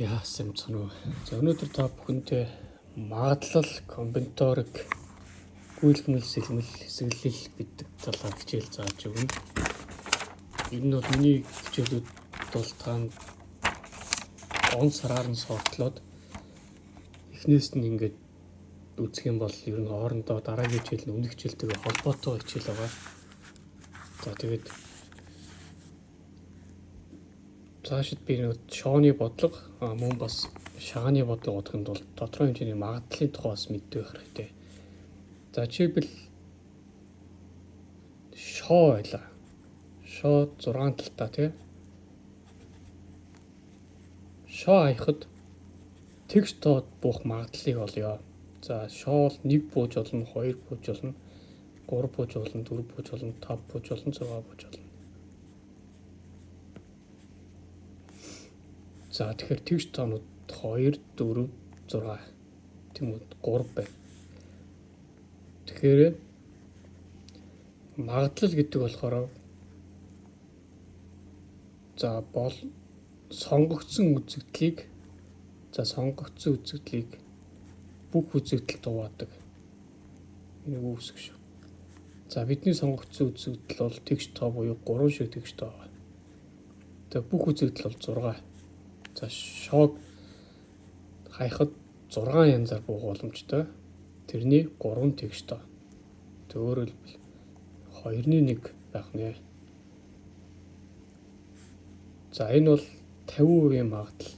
Яасан мэцэн үү. За өнөөдөр та бүхэнтэй магадлал, комбинаторик, гүйлгэмэл, сэлмэл, хэсэглэл гэдэг талаар хичээл зааж өгнө. Энэ нь бол миний хичээлүүд бол таанд он сараар нь сортлоод эхнээс нь ингээд үзэх юм бол ер нь хоорондоо дараагийн хичээл нь өмнөх хичээлтэйгээ холбоотой хичээл байгаа. За тэгээд цаашид би шооны бодлого мөн бас шагааны бодлого бодохын тулд тодорхой хэмжээний магадлалын тухай бас мэддэг байх хэрэгтэй. За жишээлбэл шоо байлаа. Шоо 6 талтай тий. Шоо хаяхад тэгш тоод буух магадлалыг олъё. За шоо бол 1 бууж болно, 2 бууж болно, 3 бууж болно, 4 бууж болно, 5 бууж болно, 6 бууж болно. За тэгэхээр тэгш тоонууд 2, 4, 6 тийм үү 3 байна. Тэгэхээр магадлал гэдэг болохоор за бол сонгогдсон үзэгдлийг бүх үзэгдэл дуугадаг. Энэ үүсэх шүү. За бидний сонгогдсон үзэгдэл бол тэгш тоо буюу 3 шиг тэгш тоо байна. Тэгээ бүх үзэгдэл бол 6. За шоог хаяхад 6 янзаар буух боломжтой. Тэрний 3 тэгш тоо. Өөрөөр хэлбэл 2-1 байх нэ. За энэ бол 50% магадлал.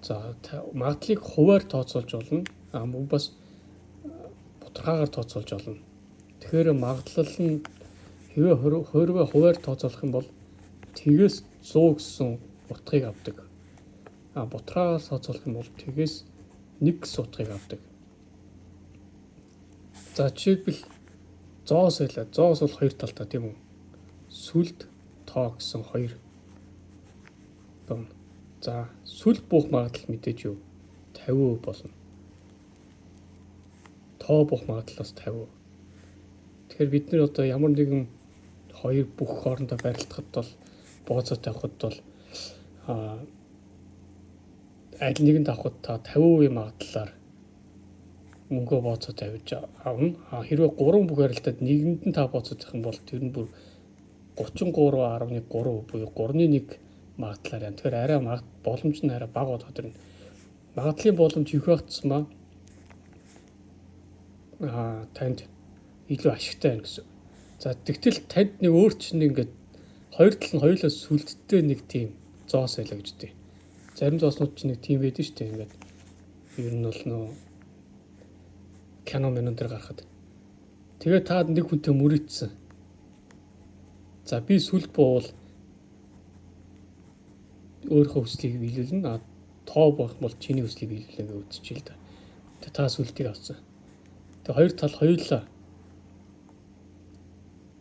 За магадлалыг хуваар тооцоолж болно. Мөн бас бутархаагаар тооцоолж болно. Тэгэхээр магадлал нь хэвээ хуваар тооцоолох юм бол тэгээс 100 гэсэн утгыг авдаг. Бутархаагаар тооцоолох юм бол тэгээс 1 гэсэн утгыг авдаг. За жишээлбэл зоос байлаа. Зоос бол 2 талтай тийм үү? Сүлд тоо гэсэн 2 байна. За сүлд буух магадлал мэдээж юу? 50% болно. Тоо буух магадлал бас 50%. Тэгэхээр бид нэр одоо ямар нэгэн хоёр бүх хоорондоо барилдахад бол бооцоо тавихад бол аль нэгэнд авахд та 50% магадлалаар мөнгөө бооцоо тавьж авна. Хэрвээ 3 бүх харилцаанд нэгэнд нь та бооцоо тавих юм бол тэр нь бүр 33.3% буюу 3-1 магадлалаар байна. Тэгэхээр арай боломж нь арай бага болоод ирнэ. Магадлалын боломж их байх тусмаа танд илүү ашигтай байна гэсэн. За тэгтэл танд нэг өөр чинь ингээд хоёр тал нь хоёулаа сүлдтэй нэг тийм зоос байлаа гэж дээ. Зарим зооснууд чинь нэг тийм байдаг шүү дээ. Ингээд ер нь бол нөө кино дээр гарахад. Тэгээ та нэг хүнтэй мөрийдсэн. За би сүлд буувал өөрийнхөө хүслийг биелүүлнэ. Тоо болох бол чиний хүслийг биелүүлнэ гэж үзчихээ л да. Тэгээ та сүлдийг авсан. Тэгээ хоёр тал хоёулаа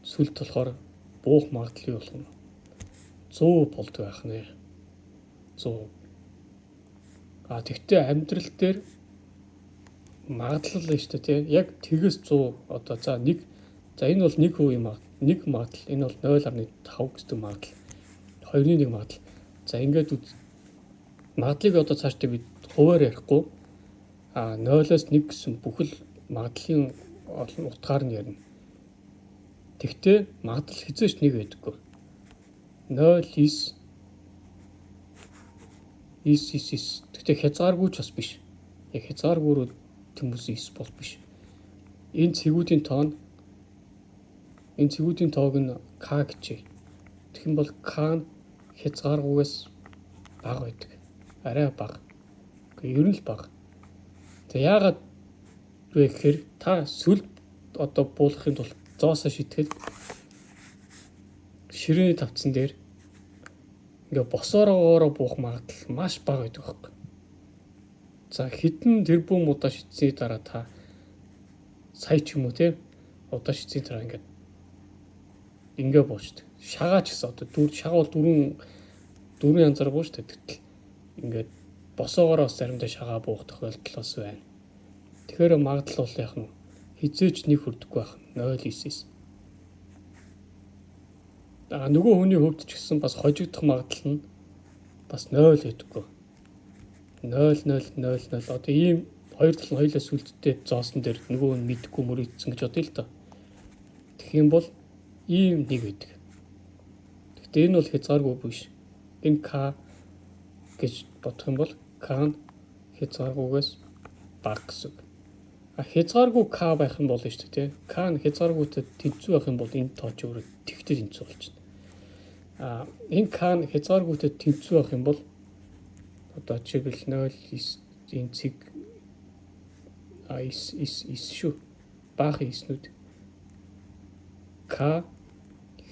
сүлд болохоор буух магадлал болох нь 100 болдог байх нэ. 100. Тэгтээ амьдрал дээр магадлал нь шүү дээ тий. Яг тэгээс 100 одоо за энэ бол 1% магадлал. Энэ бол 0.5 гэсэн магадлал. 2-1 магадлал. За ингээд магадлалыг одоо цаашдаа бид хуваар ярихгүй 0-1 гэсэн бүхэл магадлалын утгаар нь ярина. Тэгтээ магадлал хизээч 1 байдаггүй. 0, 9. Тэгтээ хязгааргүй ч бас биш. Яг хязгааргүй хүмүүс 9 бол биш. Энэ цэгүүдийн тоог нь k гэжээ. Тэгэх юм бол k нь хязгааргүйгээс бага байдаг. Арай бага. Ер нь л бага. Тэг яагаад вэ гэхээр та сүлд одоо буулгахын тулд зоосоо шитгэхэд ширээний тавцсан дээр ингээ босоороо буух магадлал маш бага байдаг байхгүй. За хэдэн тэрбум удаа шитсэний дараа та сая ч юм уу те удаа шитсэний дараа ингээ буучдаг. Шагаач гэсэн одоо шагаа бол дөрвөн янзаар буучдаг. Тэгтэл ингээд босоогоороо заримдаа шагаа буух тохиолдол бас байна. Тэгэхээр магадлал бол яг нь хизээч 1 хүрдэггүй байх. 0.9-с. Нөгөө хүний хөвд ч гэсэн бас хожигдох магадлал нь бас 0 гэдэггүй. 0.000 одоо ийм хоёр талын хоёулаа сүлдтэй зоосон дээр нөгөө нь мэдхгүй мөрөгдсөн гэж бодъё л доо. Тэгэх юм бол ийм нэг байдаг. Гэхдээ энэ бол хязгааргүй биш. Энэ k гэж бодох юм бол k нь хязгааргүйгээс бага гэсэн. Хязгааргүй k байх юм болно шүү дээ. K нь хязгааргүйтэй тэнцүү байх юм бол энэ тоо ч өөрөө тэгтэй тэнцүү болж байна. Энэ k нь хязгааргүйтэй тэнцүү байх юм бол одоо жишээлбэл 0.9 энэ цэг 9 шүү. Баахан 9-нүүд k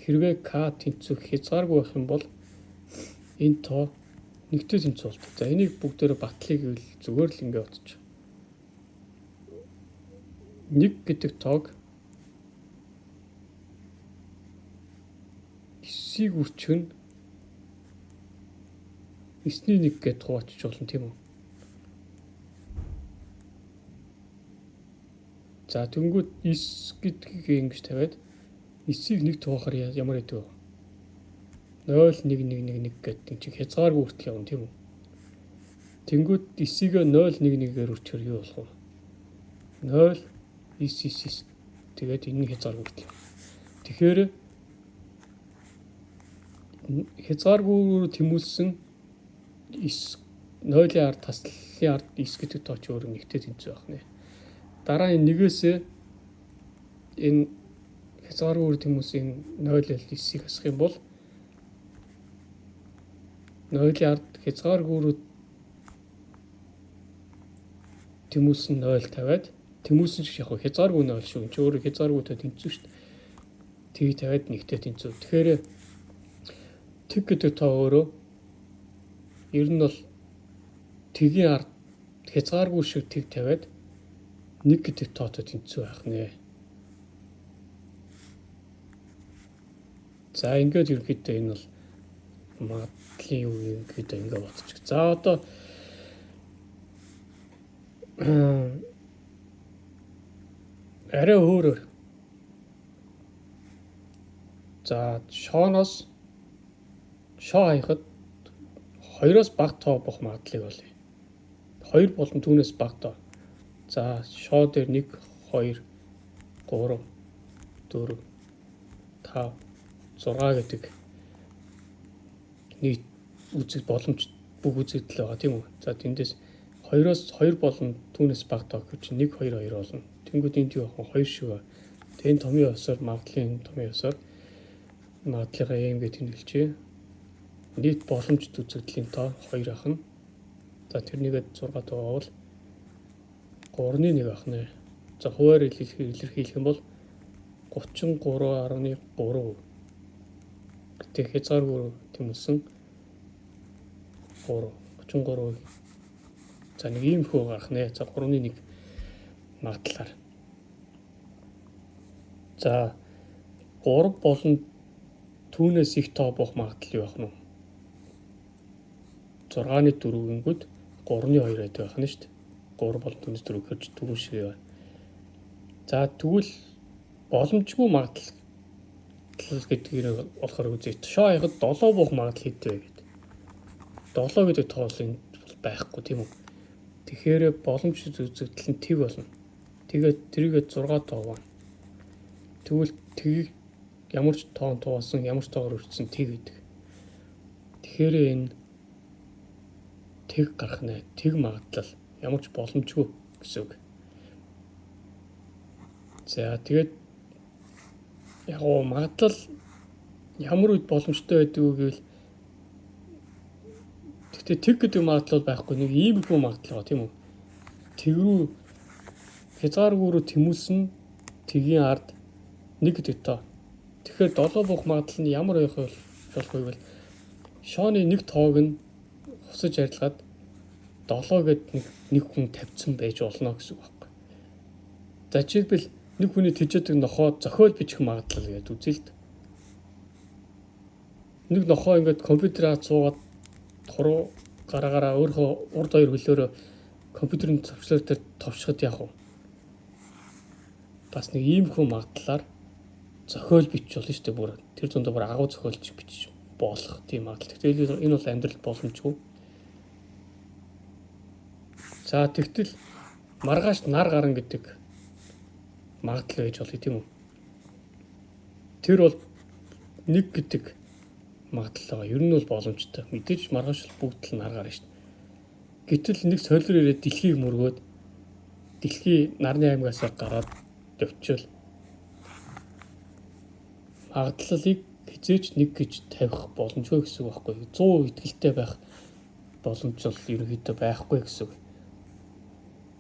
хэрвээ k тэнцүү хязгааргүй байх юм бол энэ тоо нэгтэй тэнцүү болдог. За энийг бүгдээрээ батлая гэвэл зүгээр л ингэ бодчих. 1 гэдэг тоог 9-ийг үрчгэн 9-1 гэдээ хуваачиж болно тийм үү? За тэнгүүд 9 гэдгийг ингэж тавиад 9-ийг 1 тугаахаар ямар гэдэг вэ? 0.111 гэдэг чинь хязгааргүй хүртэл явна тийм үү? Тэнгүүд 9-ийг 0.11-ээр үрчээр юу болох вэ? 0.999 тэгээд энэ хязгааргүй хүртэл. Тэгэхээр хязгааргүй тэмүүлсэн 9 0-ийн ард таслалын ард 9 гэдэг тоо ч өөр нэгтэй тэнцүү байх нэ. Дараа энэ нэгээс энэ хязгааргүй тэмүүлсэн 0.9-ийг асах юм бол 0-ийн ард хязгааргүй тэмүүлсэн 0 тавиад тэмүүлсэн шиг яг хязгааргүй 0 шүү. Энд чинь өөрөө хязгааргүйтэй тэнцүү шүү дээ. Тийг тавиад нэгтэй тэнцүү. Тэгэхээр тэг гэдэг тоо өөрөө ер нь бол тэгийн ард хязгааргүй шиг тэг тавиад 1 гэдэг тоотой тэнцүү байх нэ. За ингээд ерөнхийдөө энэ бол магадлалын юу юм гэдэг ингээд бодчих. За одоо арай өөрөөр. За шооноос шоо хаяхад 2-оос бага тоо бох магадлалыг олъё. 2 болон түүнээс бага тоо. За шоо дээр 1 2 3 4 5 6 гэдэг нийт үзэл боломж бүх үзэгдэл байгаа тийм үү? За тэндээс 2-оос 2 болон түүнээс бага тоо гэж 1 2 2 болно. Тэнгүүд энд юу вэ? 2 шүү. Тэгээ энэ томьёо ёсоор магадлалын томьёо ёсоор магадлалынхаа юм гэж тэнэлжээ. Нийт боломжит үзэгдлийн тоо 2 ахна. За тэрнийгээ 6 тоогоол 3-1 ахна. За хуваар илэрхийлэх юм бол 33.3 гэдэг хязгааргүй тэмүүлсэн 3 33. За нэг ийм хөө гарах нэ. За 3-1 магадлалаар. За 3 болон түүнээс их тоо бох магадлал юу байх нь вэ? 6.4-гингүүд 3.2 байдаг байх нь шүү дээ. 3 болон түүнээс 4 гэж 4 шиг яваа. За тэгвэл боломжгүй магадлал гэдгийг болохоор үзье. Шоо хаяхад 7 бох магадлал хэдтэй гэдэг. 7 гэдэг тоол энэ байхгүй тийм үү? Тэгэхээр боломжит үзэгдэл нь тэг болно. Тэгээд тэрийгээ 6 тоогоо. Тэгвэл тгийг ямар ч тоон туусан, ямар ч тоогоор өрчсөн тэг гэдэг. Тэгэхээр энэ тэг гарах нэ. Тэг магадлал ямар ч боломжгүй гэсэн үг. За тэгээд яг гоо магадлал ямар үед боломжтой байдаг вэ гэвэл тэгтээ тэг гэдэг магадлал байхгүй нэг иймэрхүү магадлал байгаа тийм үү? Тэг рүү хязгааргүй рүү тэмүүлсэн тэгийн ард 1 гэдэг тоо. Тэгэхээр 7 бох магадлал нь ямар байх болох вэ гэвэл шооны 1 тоог нь хусаж арилгаад 7 гэд нэг хүн тавьсан байж болно гэсэн үг байхгүй. За жишээлбэл нэг хүний тэжээдэг нохоо зохиол бичих магадлал гэдэг үзье л. Нэг нохоо ингээд компьютераа цуугаад хуруу гараагаараа өөрөө урд хоёр хөлөөрөө компьютерийн төвчлөр дээр товчход яах вэ? Бас нэг ийм хүн магадлалаар зохиол бичих болно шүү дээ бүр. Тэр зөндөө бүр агуу зохиолч бичих болох тийм магадлал. Тэгвэл энэ бол амьдрал боломжгүй. За тэгтэл маргааш нар гарна гэдэг магадлал байж болно тийм үү? Тэр бол 1 гэдэг магадлал байгаа. Ер нь бол боломжтой. Мэдээж маргааш бүгд л нар гарна шүү дээ. Гэтэл нэг солиор ирээд дэлхийг мөргөөд дэлхий нарны аймагаас гараад явчихвал магадлалыг хизээч 1 гэж тавих боломжгүй гэсэн үг байхгүй. 100% итгэлтэй байх боломж бол ерөнхийдөө байхгүй гэсэн үг.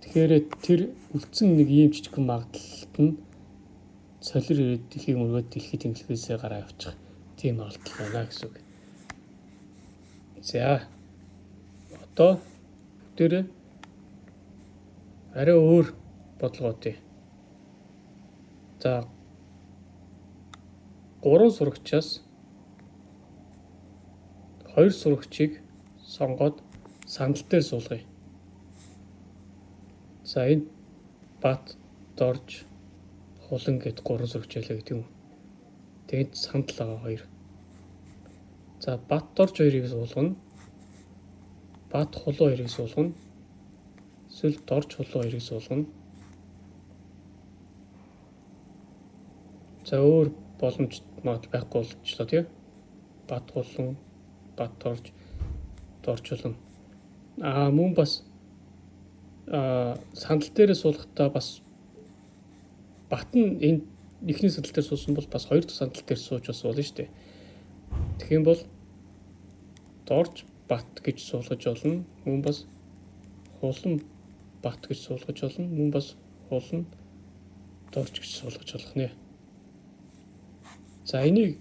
Тэгэхээр тэр үлдсэн нэг ийм жижигхэн магадлалт нь солиор ирээд дэлхийг мөргөөд дэлхий тэмдэглэхээсээ гараа явчих тийм магадлал байна гэсэн үг. За одоо дээр арай өөр бодлоготой. За 3 сурагчаас 2 сурагчийг сонгоод сандал дээр суулгая. За энэ Бат, Дорж, Хулан гэд 3 сурагч байлаа гэдэг юм. Тэгээд сандал байгаа 2. За Бат, Дорж 2-ыг суулгана. Бат, Хулан 2-ыг суулгана. Эсвэл Дорж, Хулан 2-ыг суулгана. За өөр боломж байхгүй болчихлоо тийм. Бат, Хулан, Бат, Дорж, Хулан. Мөн бас сандал дээрээ суулгахдаа бас Бат нь энэ эхний сандал дээр суусан бол бас 2 дахь сандал дээр сууж бас болно шүү дээ. Тэгэх юм бол Дорж Бат гэж суулгаж болно. Мөн бас Хулан Бат гэж суулгаж болно. Мөн бас Хулан Дорж гэж суулгаж болох нэ. За энийг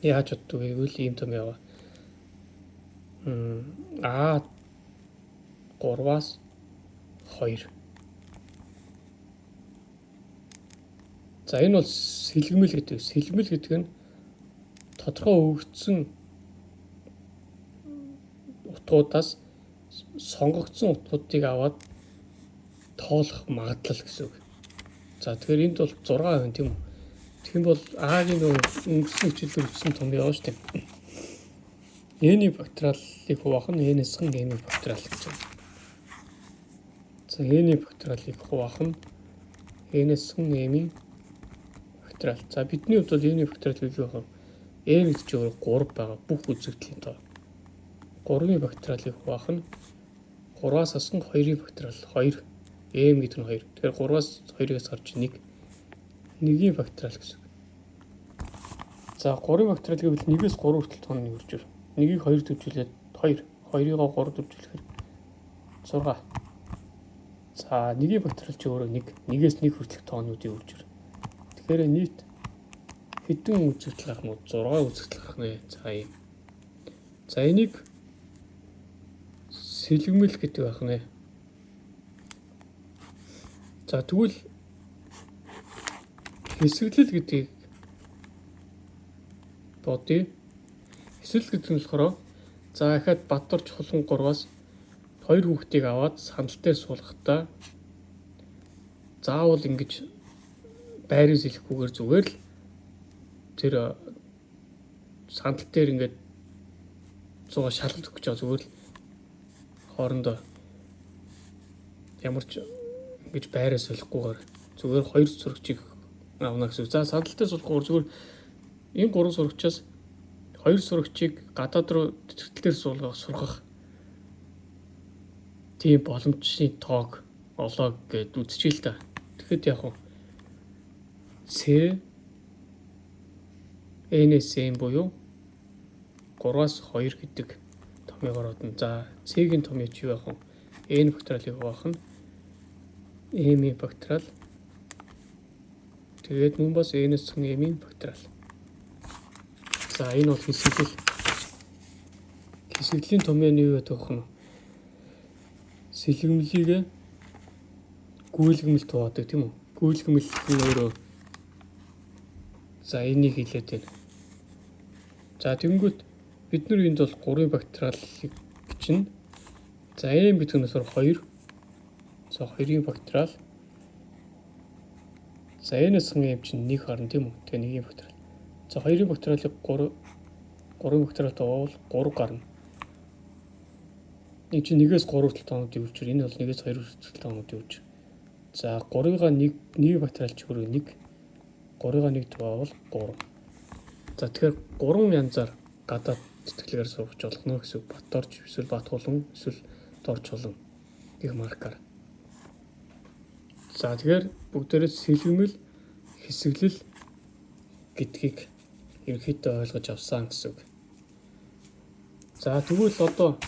яаж боддог вэ гэвэл ийм том яваа. 3-аас 2. За энэ бол сэлгэмэл гэдэг. Сэлгэмэл гэдэг нь тодорхой өгөгдсөн утгуудаас сонгогдсон утгуудыг аваад тоолох магадлал гэсэн үг. За тэгэхээр энд бол 6 байна тийм үү? Тэгэх юм бол А-гийн өнгөрсөн хичээлээр өгсөн том яваа шүү дээ. N-ийн факториалыг хуваах нь N-ээс хэн M-ийн факториал гэж байна. За N-ийн факториалыг хуваах нь N-ээс хэн M-ийн факториал. За бидний хувьд бол N-ийн факториал гэж байх нь N гэдэг чинь 3 байгаа бүх үзэгдлийн тоо. 3-ийн факториалыг хуваах нь 3-аас ассан 2-ийн факториал 2. M гэдэг нь 2. Тэгэхээр 3-аас 2-ээс гарч 1. 1-ийн факториал гэсэн. За 3-ийн факториал гэвэл 1-ээс 3 хүртэл тооны үрж байна. 1-ийг 2 төвжүүлээд 2, 2-ыг 3 төвжүүлэхээр 6. За 1-ийн факториал чи өөрөө 1, 1-ээс 1 хүртэлх тоонуудыг үрж байна. Тэгэхээр нийт хэдэн үзэгдэл гарах нь 6 үзэгдэл гарах нэ. За ийм. За энийг сэлгэмэл гэдэг байх нэ. За тэгвэл хэсэглэл гэдгийг бодъё. Хэсэглэл гэдэг нь болохоор за дахиад Баттарч Хулан 3-аас 2 хүүхдийг аваад сандал дээр суулгахдаа заавал ингэж байрыг сэлэхгүйгээр зүгээр л тэр сандал дээр ингээд 100 шалгалт өгч байгаа зүгээр л хоорондоо ямар ч ингэж байраа солихгүйгээр зүгээр 2 сурагчийг авна гэсэн. За сандал дээр суулгахаар зүгээр энэ 3 сурагчаас 2 сурагчийг гадаад руу тэтгэл дээр сургах тийм боломжийн тоог олоо гэд үзчихээ л та. Тэгэхэд яг нь C N-ээс M буюу 3-аас 2 гэдэг томьёо ороод нь. За C-ийн томьёо чи юу байх вэ? N факториалыг хуваах нь M-ийн факториал. Тэгээд мөн бас N-ээс M-ийн факториал. За энэ бол хэсэглэл. Хэсэгдлийн томьёоны юу гэдэг вэ? Сэлгэмлийг гүйлгэмэлт хуваадаг тийм үү? Гүйлгэмэл нь өөрөө за энийг хэлээд байна. За тэгэнгүүт бид нар энд бол 3-ын факториалыг чинь за m гэдэг нь болохоор 2. За 2-ын факториал. За n-ээс m чинь 1 харна тийм үү? Тэгээ 1-ийн факториал. За 2-ын факториалыг 3-ын факториалтай бол 3 гарна. Энд чинь 1-ээс 3 хүртэл тоонуудын үржир. Энэ бол 1-ээс 2 хүртэл тоонуудын үржир. За 3-ыг 1 материалч хөрөө 1. 3-ыг 1 туваавал 3. За тэгэхээр 3 янзаар гадаад цэцгэлгээр суугч болгоно гэсэн үг. Баторж эсвэл бат хулан эсвэл дорж хулан гэх маркаар. За тэгэхээр бүгдээрээ сэлгэмэл, хэсэглэл гэдгийг ерөнхийдөө ойлгож авсан гэсэн үг. За тэгвэл одоо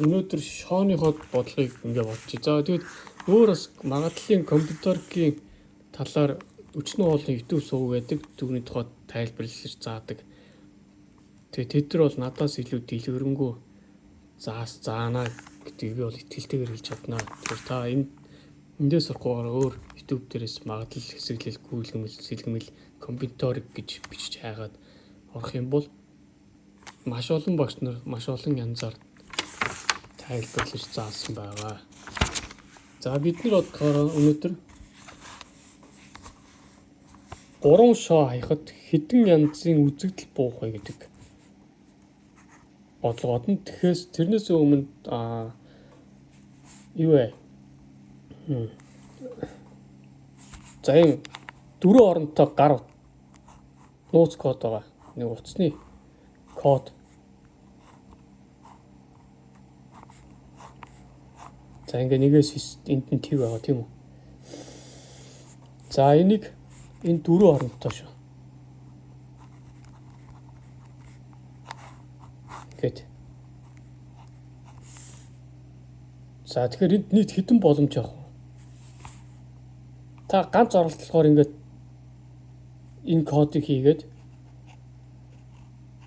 өнөөдөр шооныхоо бодлогыг ингээд бодчих. За тэгээд өөр бас магадлалын компьютерийн талаар өчнөө олон YouTube сууг байдаг. Түүний тухайд тайлбарлаж заадаг. Тэгээд тэд нар бол надаас илүү дэлгэрэнгүй заана гэдгийг би бол итгэлтэйгээр хэлж чадна. Тэгэхээр та эндээс сурахгүйгээр өөр YouTube дээрээс магадлал хэсэглэл, гүйлгэмэл, сэлгэмэл, компьютер гэж бичиж хайгаад орох юм бол маш олон багш нар маш олон янзаар тайлбарлаж заасан байгаа. За бид нар өнөөдөр 3 шоо хаяхад хэдэн янзын үзэгдэл буух вэ гэдэг бодлогоод нь. Тэгэхээр тэрнээс өмнө юу вэ? За энэ 4 оронтой гар нууц код байгаа. Нэг утасны код. За ингээ нэгээс энд нь төв байгаа тийм үү? За энийг энэ 4 оронтой шүү. Гэт. За тэгэхээр энд нийт хэдэн боломж явах вэ? Та ганц оролдлогоор ингээд энэ кодыг хийгээд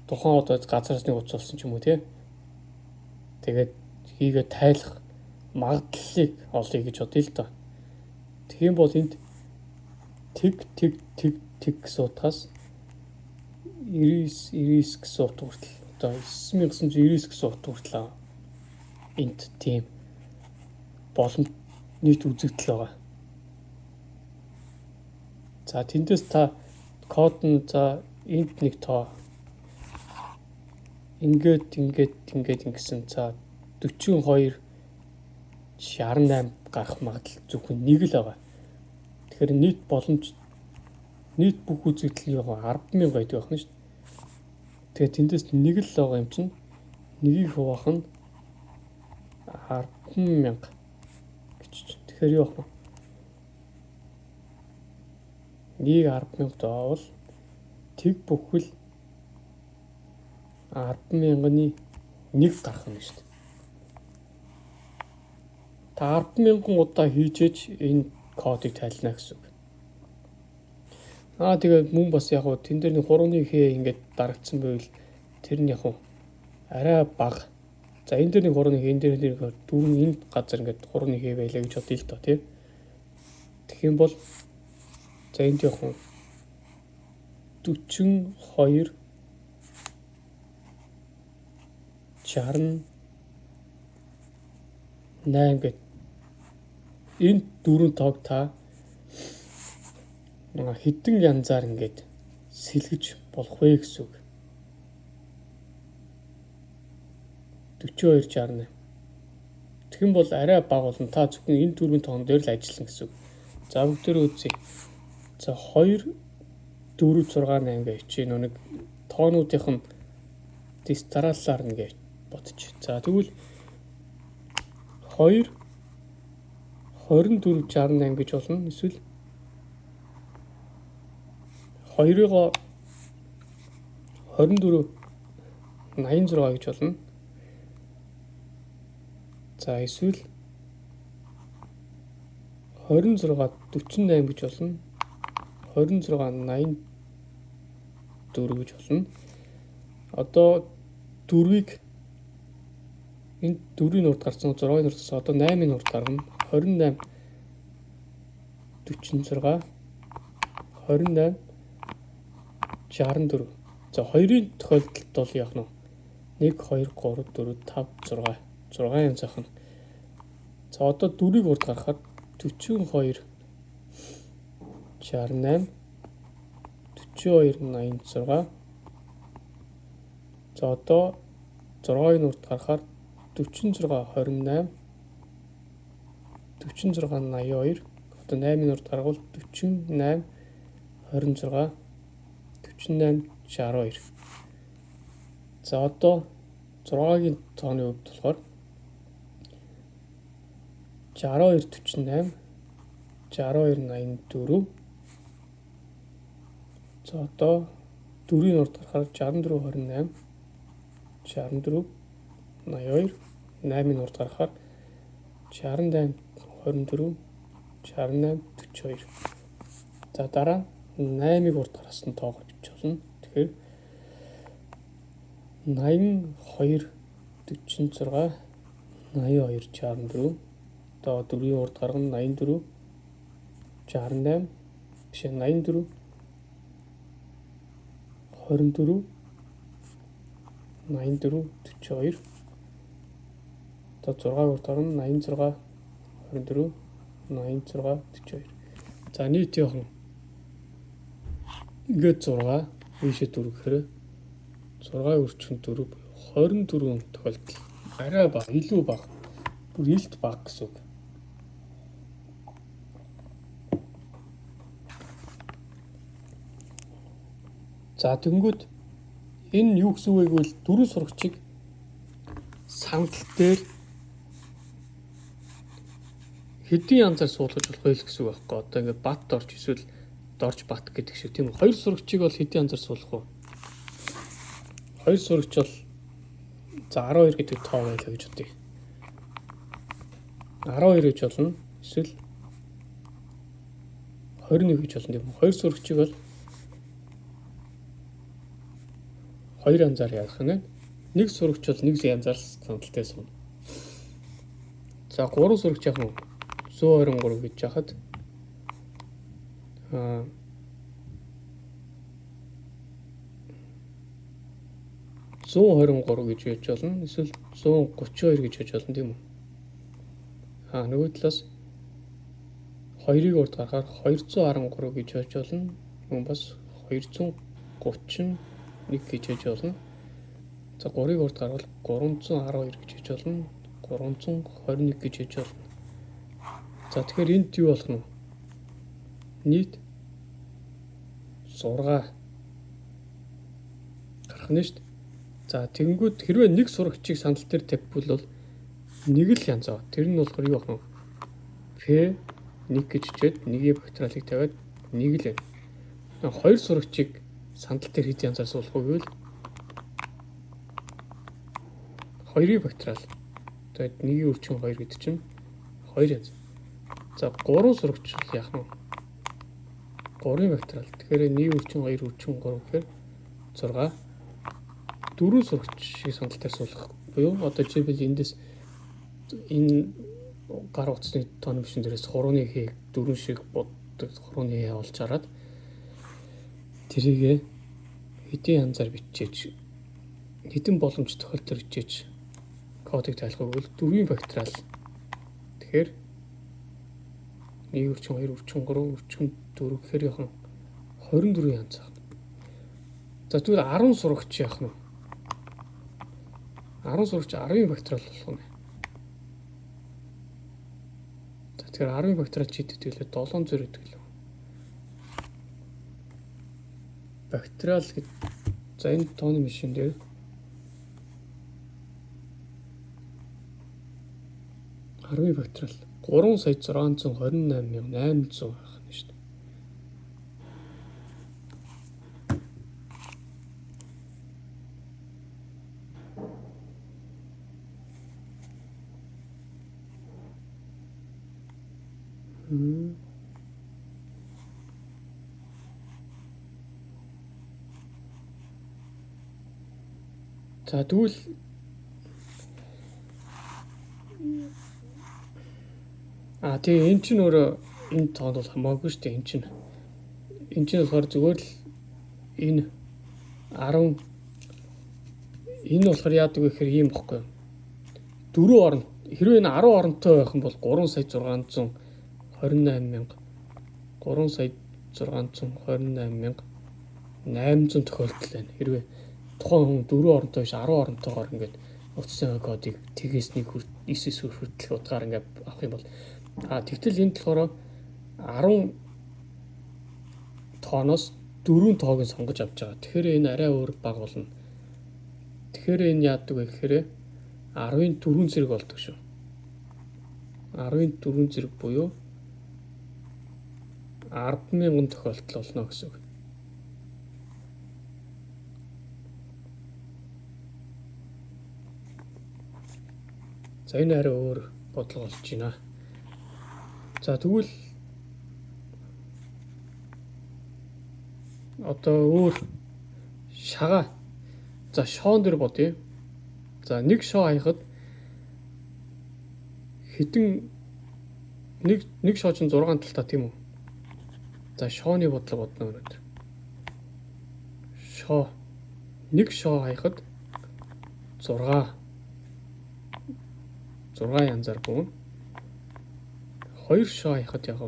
тухайн одоо газраас нэг утас болсон ч юм уу тий. Тэгээд хийгээд тайлах магадлалыг олъё гэж бодъё л доо. Тийм бол энд тэг гэсэн утгаас 99 гэсэн утга хүртэл одоо 9999 гэсэн утга хүртэл энд тийм боломж нийт үзэгдэл байгаа. За тэндээс та код нь за энд нэг тоо ингээд ингэсэн за 42 68 гарах магадлал зөвхөн нэг л байгаа. Тэгэхээр нийт боломж нийт бүх үзэгдэл нь 10,000 байдаг байна шүү дээ. Тэгэхээр тэндээс нэг л байгаа юм чинь нэгийг хуваах нь 10,000 гэж. Тэгэхээр юу ах вэ? Нэг 10,000 доовол тэг бүхэл 10,000-ны 1 гарах юм шүү дээ. Та 10,000 удаа хийжээж энэ кодыг тайлна гэсэн үг. Тэгээд мөн бас яг уу тэн дээр нэг 3-ны хээ ингээд дарагдсан байвал тэр нь яг уу арай бага. За энэ дээр нэг 3-ны хээ, энэ дээр нэг 4 энэ газар ингээд 3-ны хээ байлаа гэж бодъё л доо тийм. Тэгэх юм бол за энд яг уу 42 68 гэд энэ 4 тоог та хэдэн янзаар ингээд сэлгэж болох вэ гэсэн үг. 42 68. Тэгэх юм бол арай бага болно. Та зөвхөн энэ 4 тоон дээр л ажиллана гэсэн үг. За бүгдээрээ үзье. За 2 4 6 8 гэж чинь нэг тоонуудынх нь дистараллаар нэгэ бодчих. За тэгвэл 2 24 68 гэж болно. Эсвэл 2-ыг 24 86 гэж болно. За эсвэл 26 48 гэж болно. 26 84 гэж болно. Одоо 4-ыг энэ 4-ийн урд гарсан 6-ийн урдаас одоо 8-ийн урд гарна. 28 46 28 64. За 2-ын тохиолдолд бол яах нь 1 2 3 4 5 6 6 зах нь. За одоо 4-ийг урд гаргахад 42 68 42 86. За одоо 6-ийн урд гарахаар 46 28 46 82 одоо 8-ийн урд гаргавал 48 26 48 12. За одоо 6-гийн тооны хувьд болохоор 62 48 62 84. За одоо 4-ийн урд гарахаар 64 28 64 82. 8-ийн урд гарахаар 68 24 68 42. За дараа 8-ыг урд гаргасан тоогоор бичиж болно. Тэгэхээр 82 46 82 64. Одоо 4-ийн урд гаргана 84 68 биш 84 24 84 42. Одоо 6-гийн урд гаргана 86 24 86 42. За нийт явах ингээд 6 ийшээ 4 гэхээр 6 өрчгөн 4 24 тохиолдол арай бага, илүү бага, бүр илт бага гэсэн үг. За тэнгүүд энэ юу гэсэн үг вэ гэвэл дөрөв сурагчийг сандал дээр хэдийн янзаар суулгаж болох вэ гэсэн үг байхгүй. Одоо ингээд бат орж эсвэл дорж бат гэдэг шиг тийм үү. Хоёр сурагчийг бол хэдийн янзаар суулгах вэ? Хоёр сурагч бол за 12 гэдэг тоо байлаа гэж бодъё. 12 гэж болно. Эсвэл 21 гэж болно тийм үү. Хоёр сурагчийг бол хоёр янзаар яах нь вэ? Нэг сурагч бол нэг янзаар сандалтай сууна. За 3 сурагч яах нь 123 гэж яхад 123 гэж яж болно. Эсвэл 132 гэж яж болно тийм үү? Нөгөө талаас 2-ыг урд гаргахаар 213 гэж яж болно. Мөн бас 231 гэж яж болно. За 3-ыг урд гаргавал 312 гэж яж болно. 321 гэж яж болно. За тэгэхээр энд юу болох нь вэ? Нийт 6 гарах нь шүү дээ. За тэгэнгүүт хэрвээ нэг сурагчийг сандал дээр тавьбал бол нэг л янз аа. Тэр нь болохоор юу болох вэ? P1 гэж чичээд нэгийн бактериалыг тавиад нэг л байна. Хоёр сурагчийг сандал дээр хэд янзаар суулгах вэ гэвэл хоёрын бактериал. Тэгээд нэгийн өрчин 2 гэдэг чинь 2 янз. За 3 сурагч яах нь вэ? 3-ын бактериал. Тэгэхээр нэгийн өрчин 2 өрчин 3 гэхээр 6. 4 сурагчийг сандал дээр суулгах буюу одоо жишээлбэл эндээс энэ гар утасны тооны машин дээрээс хурууны хийг 4 шиг боддог хурууны хий олж хараад тэрийг хэдийн янзаар бичиж хэдэн боломж тохиолдолд бичиж кодыг тайлах бол 4-ийн бактериал. Тэгэхээр 1 өрчин 2 өрчин 3 өрчин 4 гэхээр яхан 24 янз байна. За тэгвэл 10 сурагч яах нь вэ? 10 сурагч 10-ын бактериал болох нь. За тэгэхээр 10-ын бактериал чи хэд хэлээ 7 зэрэг хэлээ. Бактериал гэж за энэ тооны машин дээр 10-ын бактериал 3,628,800 байх нь шүү дээ. За тэгвэл тэгээ эн чинь өөрөө энэ тоонд бол хамаагүй шүү дээ. Эн чинь болохоор зүгээр л энэ 10 энэ болохоор яадаг вэ гэхээр ийм бохгүй. 4 орон хэрвээ энэ 10 оронтой байх юм бол 3,628,000 3,628,800 тохиолдол байна. Хэрвээ тухайн хүн 4 оронтой биш 10 оронтойгоор ингээд утасны кодыг тгээс 9-с хүртэл утгаар ингээд авах юм бол тэгтэл энд болохоор 10 тооноос 4 тоог нь сонгож авч байгаа. Тэгэхээр энэ арай өөр баг болно. Тэгэхээр энэ яадаг вэ гэхээр 10-ын 4 зэрэг болдог шүү. 10-ын 4 зэрэг буюу 10,000 тохиолдол болно гэсэн үг. За энэ арай өөр бодлого болж байна. За тэгвэл одоо өөр шагаа. За шоон дээр бодъё. За нэг шоо хаяхад хэдэн нэг шоо чинь 6 талтай тийм үү? За шооны бодлого бодно өнөөдөр. Шоо нэг шоо хаяхад 6 янзаар бүүн. 2 шоо хаяхад яг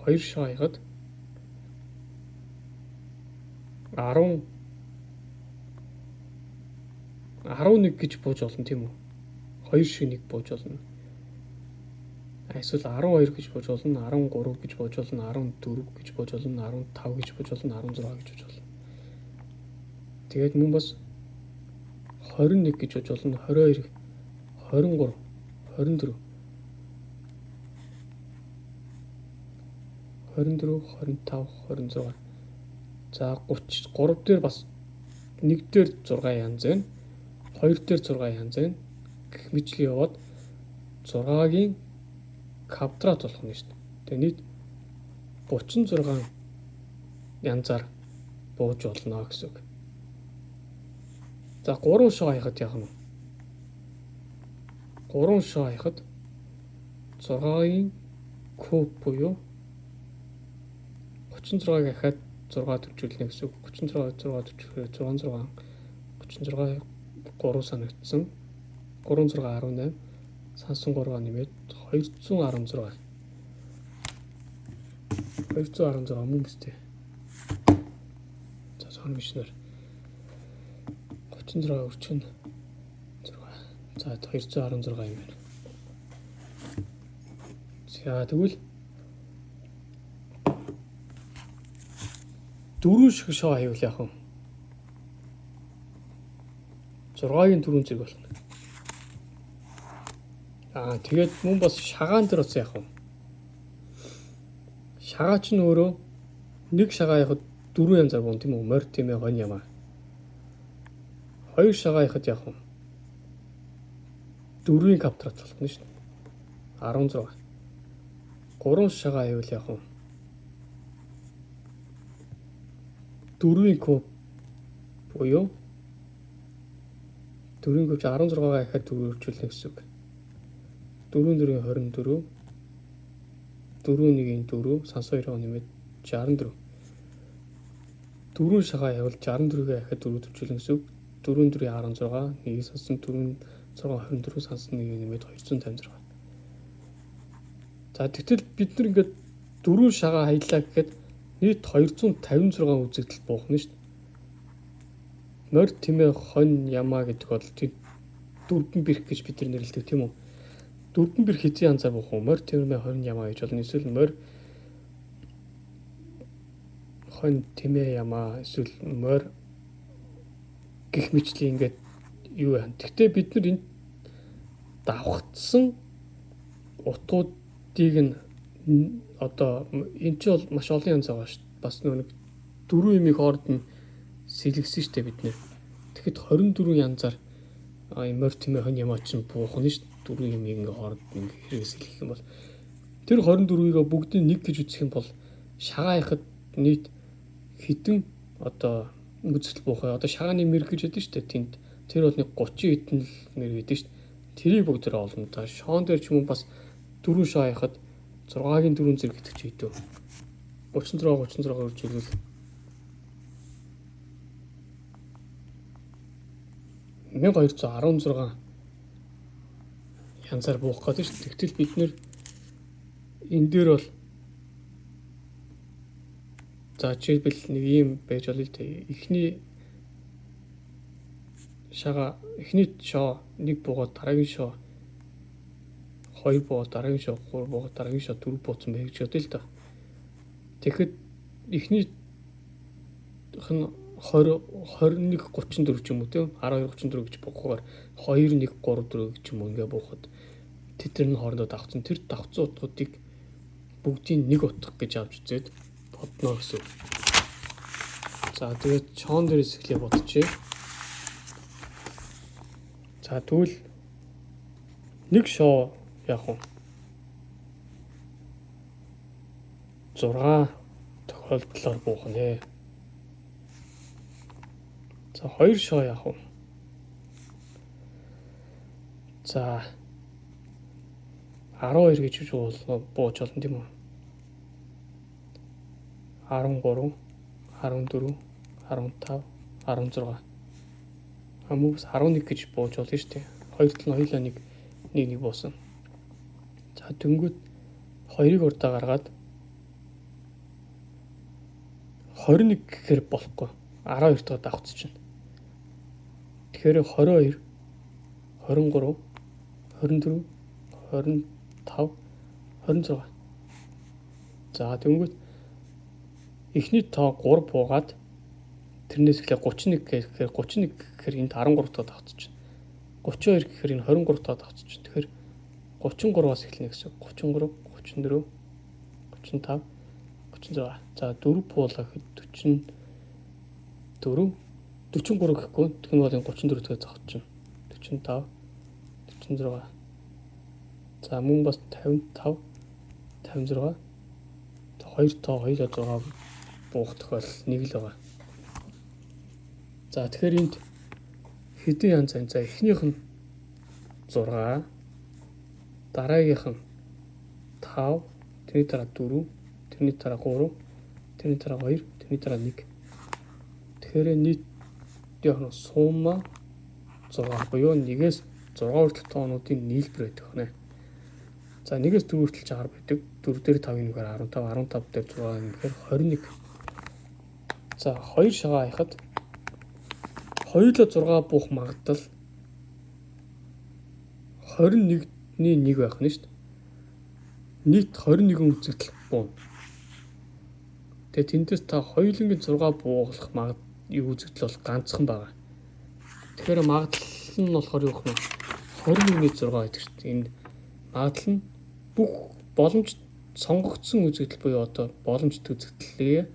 2 шоо хаяхад 11 гэж бууж болно тийм үү? 2 шиг 1 бууж болно. Эсвэл 12 гэж бууж болно, 13 гэж бууж болно, 14 гэж бууж болно, 15 гэж бууж болно, 16 гэж бууж болно. Тэгээд мөн бас 21 гэж бууж болно, 22, 23, 24, 25, 26. За 33 дээр бас 1 дээр 6 янз байна. 2 дээр 6 янз байна. Гэх мэтлээ яваад 6-гийн квадрат болох нь шүү дээ. Тэгээ нийт 36 янзаар бууж болно гэсэн үг. За 3 шоо хаяхад яах нь вэ? 3 шоо хаяхад 6-гийн куб буюу 36 гэхэд 6 төвчүүлнэ гэсэн үг. 36 төвчүүлэхээр 66 36 3 санагдсан. 36 18 сансан 3 нэмээд 216. 216 мөн биз дээ. За цаана гişнэр 36 өрчөн 6. За 216 юм байна. За тэгвэл 4 шиг шоо хаявал яах вэ? 6-гийн 4 зэрэг болно. Тэгээд мөн бас шагаан дээр бас яах вэ? Шагаа ч өөрөө нэг шагаа яхад 4 янзаар бун тийм үү? Морь тийм ээ хонь ямаа. 2 шагаа яхад яах вэ? 4-ийн квадрат болно шүү дээ. 16. 3 шагаа хаявал яах вэ? 4-ийн куб буюу 4-ийн куб 16-гаа дахиад 4 өрчүүлнэ гэсэн үг. 4-4-ийн 24, 4-1-ийн 4, санс 2-оо нэмээд 64. 4 шагаа явал 64-гээ дахиад 4 төвчүүлнэ гэсэн үг. 4-4-ийн 16, 1 сансан 4-6 24 сансан 1 нэмээд 256. За тэгтэл бид нар ингээд 4 шагаа хаялаа гэхэд нийт 256 үзэгдэл буухна шүү дээ. Морь тэмээ хонь ямаа гэдэг бол дөрвөн бэрх гэж бид нар нэрлэдэг тийм үү? Дөрвөн бэрх хэзээ янзаар буух вэ? Морь тэмээ хонь ямаа гэж болно. Эсвэл морь хонь тэмээ ямаа эсвэл морь гэх мэтлээ ингээд юу байна. Гэхдээ бид нар энэ давхцсан утгуудыг нь одоо энэ ч бол маш олон янз байгаа шүү дээ. Бас нэг 4 юмыг хооронд нь сэлгэсэн шүү дээ бид нэр. Тэгэхэд 24 янзаар морь тэмээ хонь ямаа чинь буухна шүү дээ. 4 юмыг ингээ хооронд нь хэрэгс хэлэх юм бол тэр 24-ийг бүгдийг нэг гэж үзэх юм бол шагаа яхад нийт хэдэн одоо үзэл буух вэ? Одоо шагааны мэрэг гэж ядсан шүү дээ. Тэнд тэр бол нэг 30 хэдэн л мэрэг ядсан шүү дээ. Тэрийг бүгдээрээ олно. За шоон дээр ч юм уу бас 4 шоо яхад 6-гийн 4 зэрэг гэдэг чи хэдв? 36 урж ирвэл 1216 янзаар буух гэдэг шүү дээ. Тэгтэл бид нэр энэ дээр бол за жишээлбэл нэг юм байж болно л дээ. Эхний шага эхний шоо 1 буугаад дараагийн шоо 2 буугаад дараагийн шоо 3 буугаад дараагийн шоо 4 бууцсан байх гэж бодъё л доо. Тэгэхэд эхнийх нь 20 21 34 ч юм уу тийм 12 34 гэж буухаар 2 1 3 4 гэж юм уу ингээ буухад тэд нар хоорондоо давцсан тэр давцсан утгуудыг бүгдийг нэг утга гэж авч үзээд бодно гэсэн. За тэгээд шоон дээрээс эхлэе бодчихъя. За тэгвэл нэг шоо яг уу 6 тохиолдлоор буух нэ. За 2 шоо яг уу. За 12 гэж бууж болно тийм үү? 13, 14, 15, 16. Хамаас 11 гэж бууж болно шүү дээ. Хоёр тал нь хоёулаа нэг буусан. За дөнгөд 2-ыг урдаа гаргаад 21 гэхээр болохгүй. 12 дахь давхцчихна. Тэгэхээр 22, 23, 24, 25, 26. За дөнгөд эхний тоо 3 буугаад тэрнээс эхлээ 31 гэхээр 31 гэхээр энд 13 дахь давхцчихна. 32 гэхээр энэ 23 дахь давхцчихна. Тэгэхээр 33-аас эхэлнэ гэсэн. 33, 34, 35, 36. За 4 буулаа гэхэд 44, 43 гэхгүй. Тэгвэл бол энэ 34 дахь давхцчихна. 45, 46. За мөн бас 55, 56. За 2 тоо 2 6 буух тохиолдол нэг л байгаа. За тэгэхээр энд хэдэн янз байна? За эхнийх нь 6, дараагийнх нь 5, тэрний дараа 4, тэрний дараа 3, тэрний дараа 2, тэрний дараа 1. Тэгэхээр нийт яг нь сумма 6 буюу 1-ээс 6 хүртэл тоонуудын нийлбэр байдаг нэ. За 1-ээс 4 хүртэл 60 байдаг. 4 дээр 5 нэгээр 15, 15 дээр 6 нэгээр 21. За 2 шагаа хаяхад хоёулаа 6 буух магадлал 21-ний 1 байх нь шүү дээ. Нийт 21 үзэгдэл буuna. Тэгээ тэндээс та хоёулангийн 6 буулах үзэгдэл бол ганцхан байгаа. Тэгэхээр магадлал нь болохоор юу вэ? 21-ний 6 гэдэг шүү дээ. Энэ магадлал нь бүх боломж сонгогдсон үзэгдэл буюу одоо боломжтой үзэгдлээ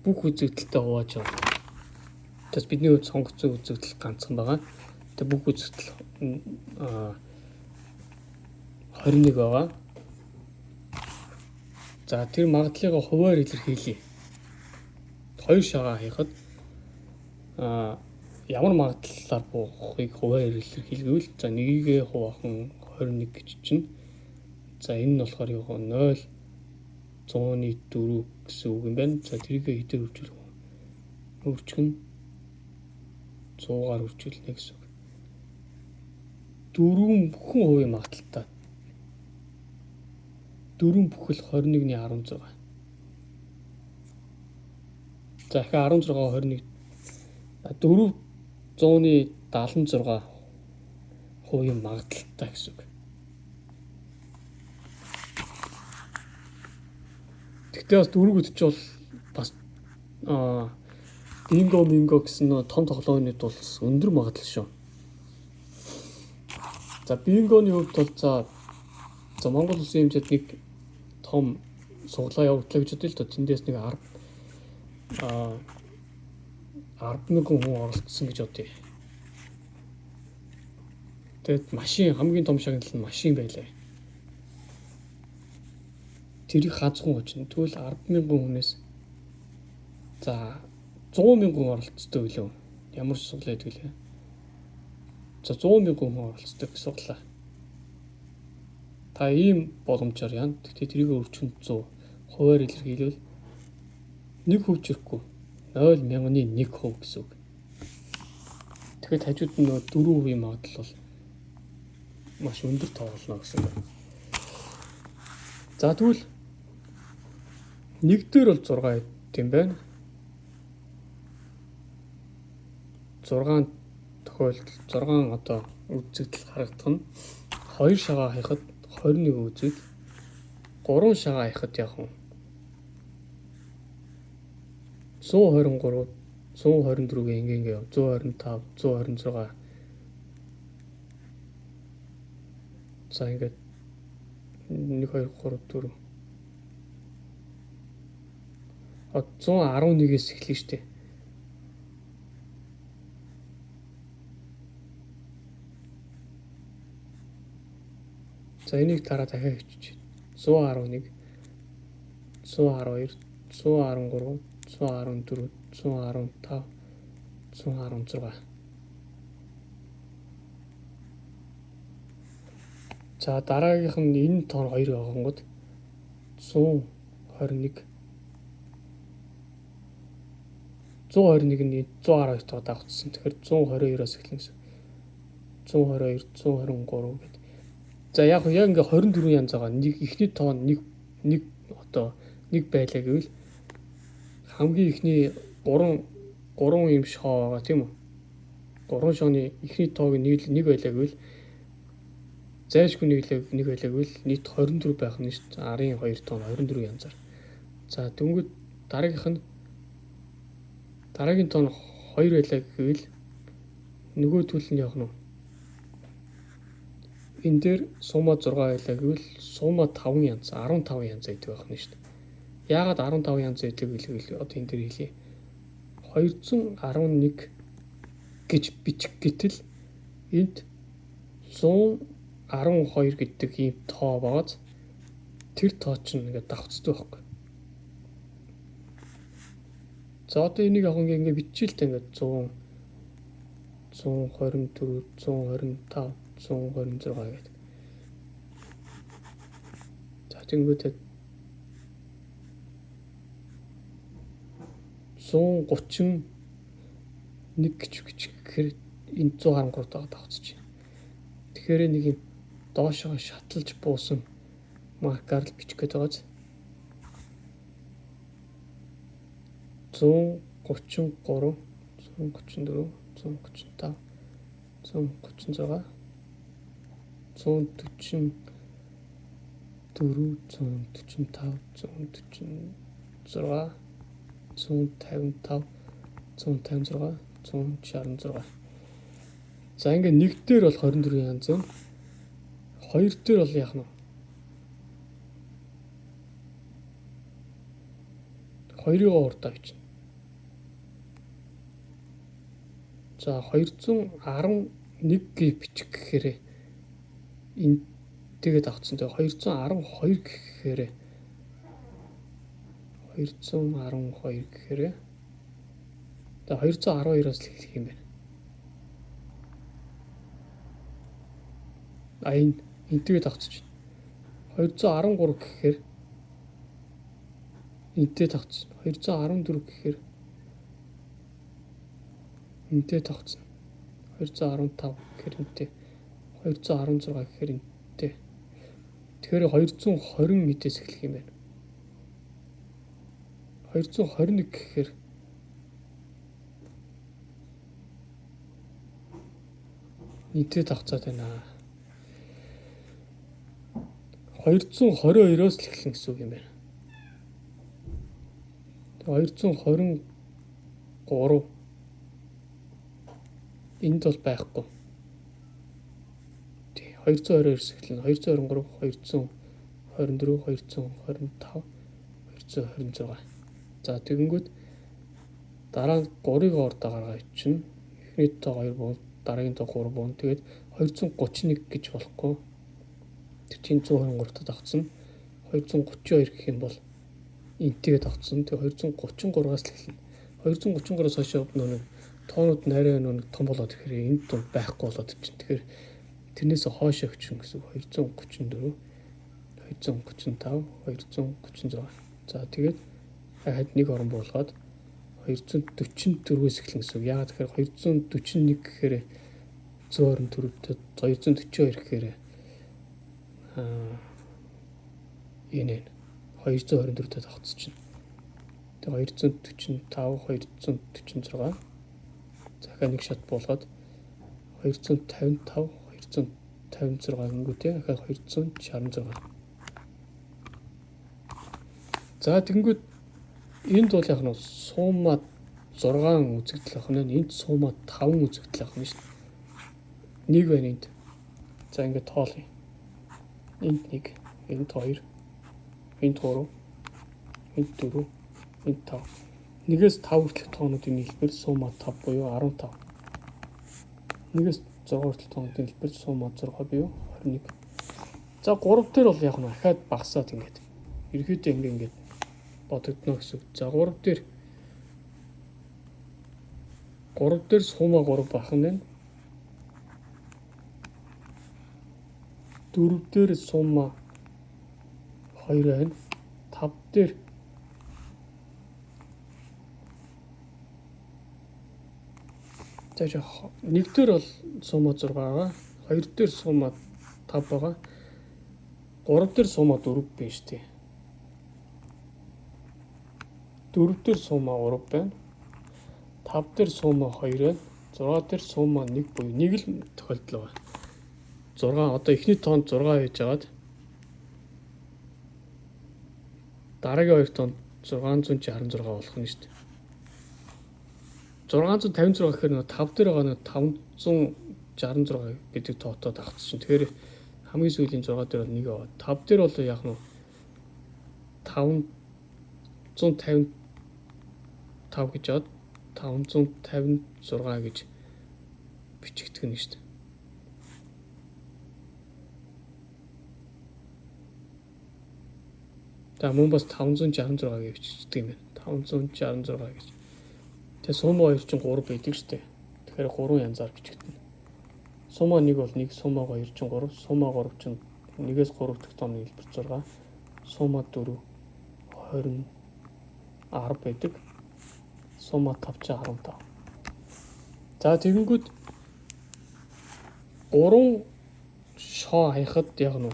бүх үзэгдэлтэй хувааж байгаа. Тэс бидний хувьд сонгогдсон үзэгдэл ганцхан байгаа. Тэгээ бүх үзэгдэл 21 байгаа. За тэр магадлалыг хуваар илэрхийлье. 2 шагаа хаяхад ямар магадлалаар буухыг хуваар илэрхийлвэл за 1-ийг хуваахан 21 гэж чинь. За энэ нь болохоор юу 0 100-ны 4 гэсэн үг юм байна. За тэрийг хэдээр үржүүлэх вэ? Үржих нь 100-аар үржүүлнэ гэсэн үг. 4 бүхэн хувийн магадлалтай. 4 бүхэл 21-ний 16. За их 16 21 4 100-ны 76 хувийн магадлалтай гэсэн үг. Тэгтээ бас 4 гэдэг чинь бол бас бинго гэсэн том тоглоомны тул өндөр магадлал шүү. За бингоны хувьд бол за Монгол улсын хэмжээнд нэг том суглаа явууллаа гэж бодъё л доо. Тэндээс нэг 10,000 хүн оролцсон гэж бодъё. Тэгээд машин хамгийн том шагнал нь машин байлаа. Тэрийг хазхан очно. Тэгвэл 10,000 хүнээс за 100,000 хүн оролцдог билүү? Ямар суглаа гэдэг лээ. За 100,000 хүн оролцдог суглаа. Та ийм боломжоор яана. Тэгтээ тэрийг өрчөнд 100 хуваар илэрхийлвэл нэг хөвчөрөхгүй 0,100,000-ны 1% гэсэн үг. Тэгэхээр хажууд нь 4% магадлал бол маш өндөр тоо болно гэсэн үг. За тэгвэл 1 дээр бол 6 гэм байна. 6 тохиолдолд 6 одоо үзэгдэл харагдах нь 2 шагаа хаяхад 21 үзэгдэл, 3 шагаа хаяхад яг нь 123, 124-гийн ингээ 125, 126. За ингээд 1 2 3 4 111-ээс эхэлнэ шүү дээ. За энийг дараа дахиад хийчих. 111, 112, 113, 114, 115, 116. За дараагийнх нь энэ тоон 2 байгангууд 121, 121-ний 112-тойгоо давхцсан. Тэгэхээр 122-оос эхэлнэ гэсэн. 122, 123 гэдэг. За яг ингээ 24 янз байгаа. Нэг эхний тоон нэг одоо нэг байлаа гэвэл хамгийн эхний 3 юм шоо байгаа тийм үү? 3 шооны эхний тоог нэг байлаа гэвэл зайлшгүй нэг байлаа гэвэл нийт 24 байх нь шүү дээ. Арын 2 тоон 24 янзаар. За дөнгөж дараагийн тоон 2 байлаа гэвэл нөгөө төлөв нь явах нь. Энэ дээр сумма 6 байлаа гэвэл сумма 5 янз, 15 янз байдаг байх нь шүү дээ. Яагаад 15 янз байдаг вэ? Одоо энэ дээр хэлье. 211 гэж бичих гэтэл энд 112 гэдэг ийм тоо байгааз тэр тоо чинь ингээд давхцдаг байхгүй. За одоо энийг яг ингээд биччихэл та ингээд 100, 124, 125, 126 гэдэг. За тэгэнгүүт 131 гэж гэхээр энэ 113-тойгоо давхцаж байна. Тэгэхээр нэг юм доошоо шаталж буусан маркаар л бичих гээд байгааз 133, 134, 135, 136, 144, 145, 146, 155, 156, 166. За ингээд нэг дээр бол 24 янз юм. Хоёр дээр бол яах нь? Хоёрыг урдаа бичнэ. За 211 гээ бичих гэхээр энэ тэгээд авцсан. Тэгээ 212 гэхээр 212 гэхээр тэгээ 212-оос л эхлэх юм байна. Энэ тэгээд авцсан. 213 гэхээр энтэй тавцсан. 214 гэхээр энтэй тавцсан. 215 гэхээр энтэй. 216 гэхээр энтэй. Тэгэхээр 220 мэдээс эхлэх юм байна. 221 гэхээр энтэй тавцаад байна. 222-оос л эхлэх гэсэн үг юм байна. 223 энд бол байхгүй. 222-оос эхэлнэ. 223, 224, 225, 226. За тэгэнгүүт дараа нь 3-ыг ордоо гаргаа ичнэ. Эхний тоо 2 буу, дараагийн тоо 3 буу. Тэгээд 231 гэж болохгүй. Тэр чинь 123-т авцсан. 232 гэх юм бол энтэйгээ авцсан. Тэгээ 233-аас л эхэлнэ. 233-аас хойш нэг тоонууд нарай нэг том болоод ирэхээр энд том байхгүй болоод чинь. Тэгэхээр тэрнээс хойш өгчөн гэсэн 234, 235, 236. За тэгээд хад нэг орон буулгаад 244-өөс эхэлнэ гэсэн. Яагаад тэгэхээр 241 гэхээр 124-т 242 гэхээр энэ 224-т авцсан чинь. Тэгээ 245, 246. Захаа нэг шат буулгаад 255, 256 гингүү тийм дахиад 266. За тэгэнгүүт энд бол яг нь сумма 6 үзэгдэл авах нь энд сумма 5 үзэгдэл авах нь шүү дээ. 1 байна энд. За ингээд тоолъё. Энд 1, энд 2, энд 3, энд 4, энд 5. 1-ээс 5 хүртэлх тоонуудын хэлбэр сумма 5 буюу 15. 1-ээс 6 хүртэлх тоонуудын хэлбэр сумма 6 буюу 21. За 3 дээр бол яг нь ахаад багасаад ингээд. Ерөөдөө ингээд бодогдно гэсэн үг. За 3 дээр сумма 3 бах нь байна. 4 дээр сумма 2 байна. 5 дээр за 1 дээр бол сумма 6 байгаа. 2 дээр сумма 5 байгаа. 3 дээр сумма 4 байна шүү дээ. 4 дээр сумма 3 байна. 5 дээр сумма 2 байна. 6 дээр сумма 1 буюу 1 л тохиолдол байна. 6 одоо эхний тоонд 6 байж байгаад дараагийн 2 тоонд 666 болох нь шүү дээ. 656 гэхээр нэг 5 дээр байгаа нэг 566 гэдэг тоотоод авчихсан чинь тэгэхээр хамгийн сүүлийн 6 дээр бол 1 аваад 5 дээр бол яг нь 555 гэж аваад 556 гэж бичигдэх нь шүү дээ. За мөн бас 566 гэж бичигддэг юм байна. 566 гэж. Тэгээ сумма 2 чинь 3 байдаг шүү дээ. Тэгэхээр 3 янзаар бичигдэнэ. Сумма 1 бол 1, сумма 2 чинь 3, сумма 3 чинь 1-ээс 3 дахь тооны хэлбэр 6, сумма 4 20 10 байдаг. Сумма 5 чинь 15. За тэгэнгүүт 3 шоо хаяхад яг нь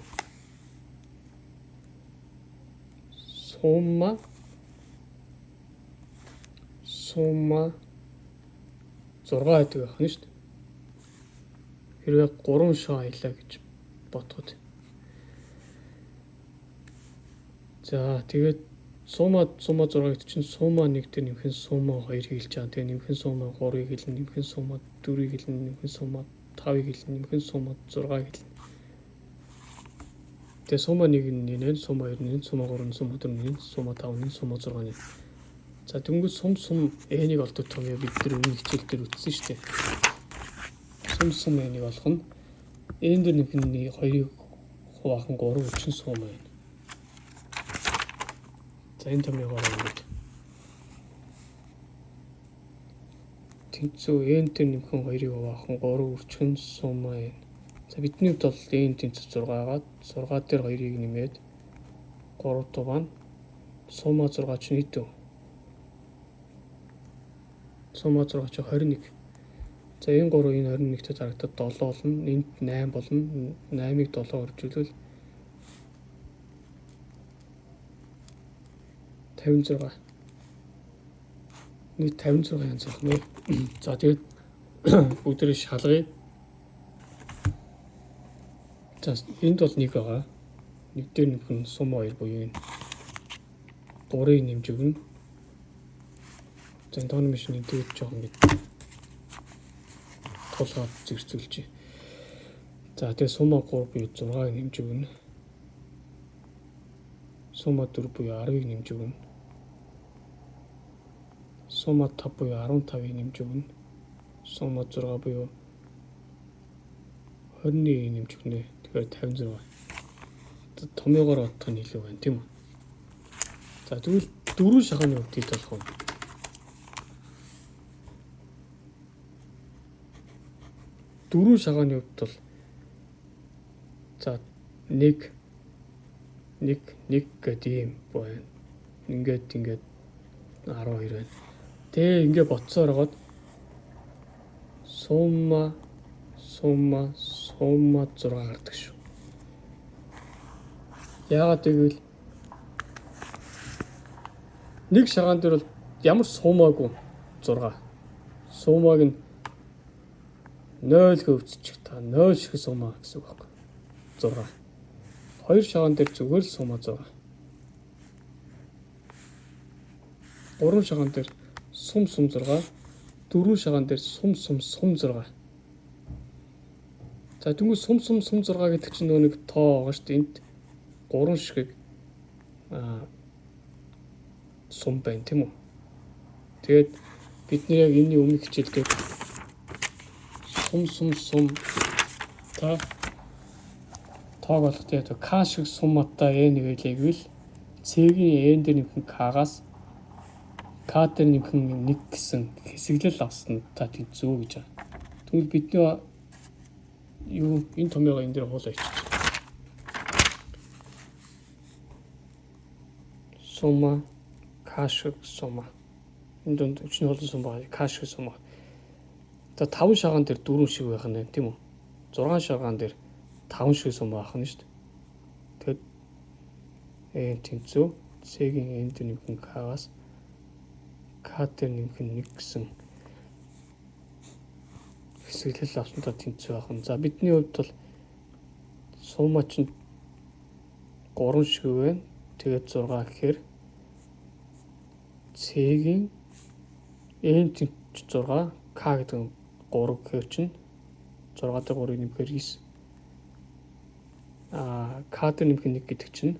сумма 6 гэдэг байх нь шүү дээ. Хэрвээ 3 шоо аялаа гэж бодоход. За тэгээд сумма 6 гэдэг чинь сумма 1 дээр нэмэх нь сумма 2 хэлж байгаа. Тэгээд нэмэх нь сумма 3-ыг хэлнэ, нэмэх нь сумма 4-ыг хэлнэ, нэмэх нь сумма 5-ыг хэлнэ, нэмэх нь сумма 6-ыг хэлнэ. Тэгээд сумма 1 нь нэ, сумма 2 нь, сумма 3 нь, сумма 4 нь, сумма 5 нь, сумма 6 нь. За тэгвэл сум n-ийг олдог томьёо бид нар өмнө хичээл дээр үзсэн шүү дээ. Сум n-ийг олох нь n дээр нэмэх нь 2-ыг хуваах нь 3 хүчин сум байна. За энэ томьёогоор ингээд тэнцүү n дээр нэмэх нь 2-ыг хуваах нь 3 хүчин сум байна. За бидний хувьд бол n тэнцүү 6 гаад 6 дээр 2-ыг нэмээд 3 туваа сумма 6 чинь хэдэн? Сумма 6 чинь 21. За энэ 3 энэ 21-тэй дарагдаад 7 болно. Энд 8 болно. 8-ыг 7 оржуулвал 56. Нэг 56 янз байна. За тэгээд бүгдээ шалгая. За энд бол 1 байгаа. 1 дээр нэмэх нь сумма 2 буюу энэ 3-ыг нэмж өгнө. За тооны машины дээд жоохон ингэ тулгаад зэрцүүлж. За тэгээ сумма 3 буюу 6-ыг нэмж өгнө. Сумма 4 буюу 10-ыг нэмж өгнө. Сумма 5 буюу 15-ыг нэмж өгнө. Сумма 6 буюу 21-ийг нэмж өгнө. Тэгэхээр 56. Томьёогоор бодох нь илүү байна тийм үү? За тэгвэл 4 шахааны хувьд хэд болох вэ? 4 шахааны хувьд бол за 1 гэдэг юм байна. Ингээд 12 байна. Тэгээ ингээд боцсоор хагаад сумма 6 гардаг шүү. Яагаад гэвэл нэг шагаан дээр бол ямар суммаагүй 6. Суммааг нь 0 хөвцчих та 0 шиг сумаа гэсэн үг байна. 6. Хоёр шагаан дээр зүгээр л сумаа 6. Гурван шагаан дээр сум 6. Дөрвөн шагаан дээр сум 6. За тэгвэл сум 6 гэдэг чинь нөгөө нэг тоо байгаа шүү дээ. Энд 3 шиг сум байна тийм үү? Тэгээд бидний яг энэний өмнөх хичээлдээ сум та тоог болгох яг к шиг сум атаа n гэлээвэл c-ийн n дээр нэмэх k-гаас k дээр нэмэх 1 гэсэн хэсэглэл авсан та тэнцүү гэж байна. Тэгвэл бидний юу энэ томьёо энэ дээр хуулаа ичиж. Сума k шиг сума. Энд донд өчнө холсон сум байгаа k шиг сума. За 5 шагаан дээр 4 шиг байх нь тийм үү? 6 шагаан дээр 5 шиг сум байх нь шүү дээ. Тэгэд тэнцүү c-ийн n дээр нэмэх k-гаас k дээр нэмэх 1 гэсэн хэсэглэл авсантаа тэнцүү байх нь. За бидний хувьд бол сума чинь 3 шиг байна. Тэгээд 6 гэхээр c-ийн n тэнц 6 k гэдэг нь 3 гэхээр чинь 6 дээр 3-ыг нэмэхээр 9. К дээр нэмэх 1 гэдэг чинь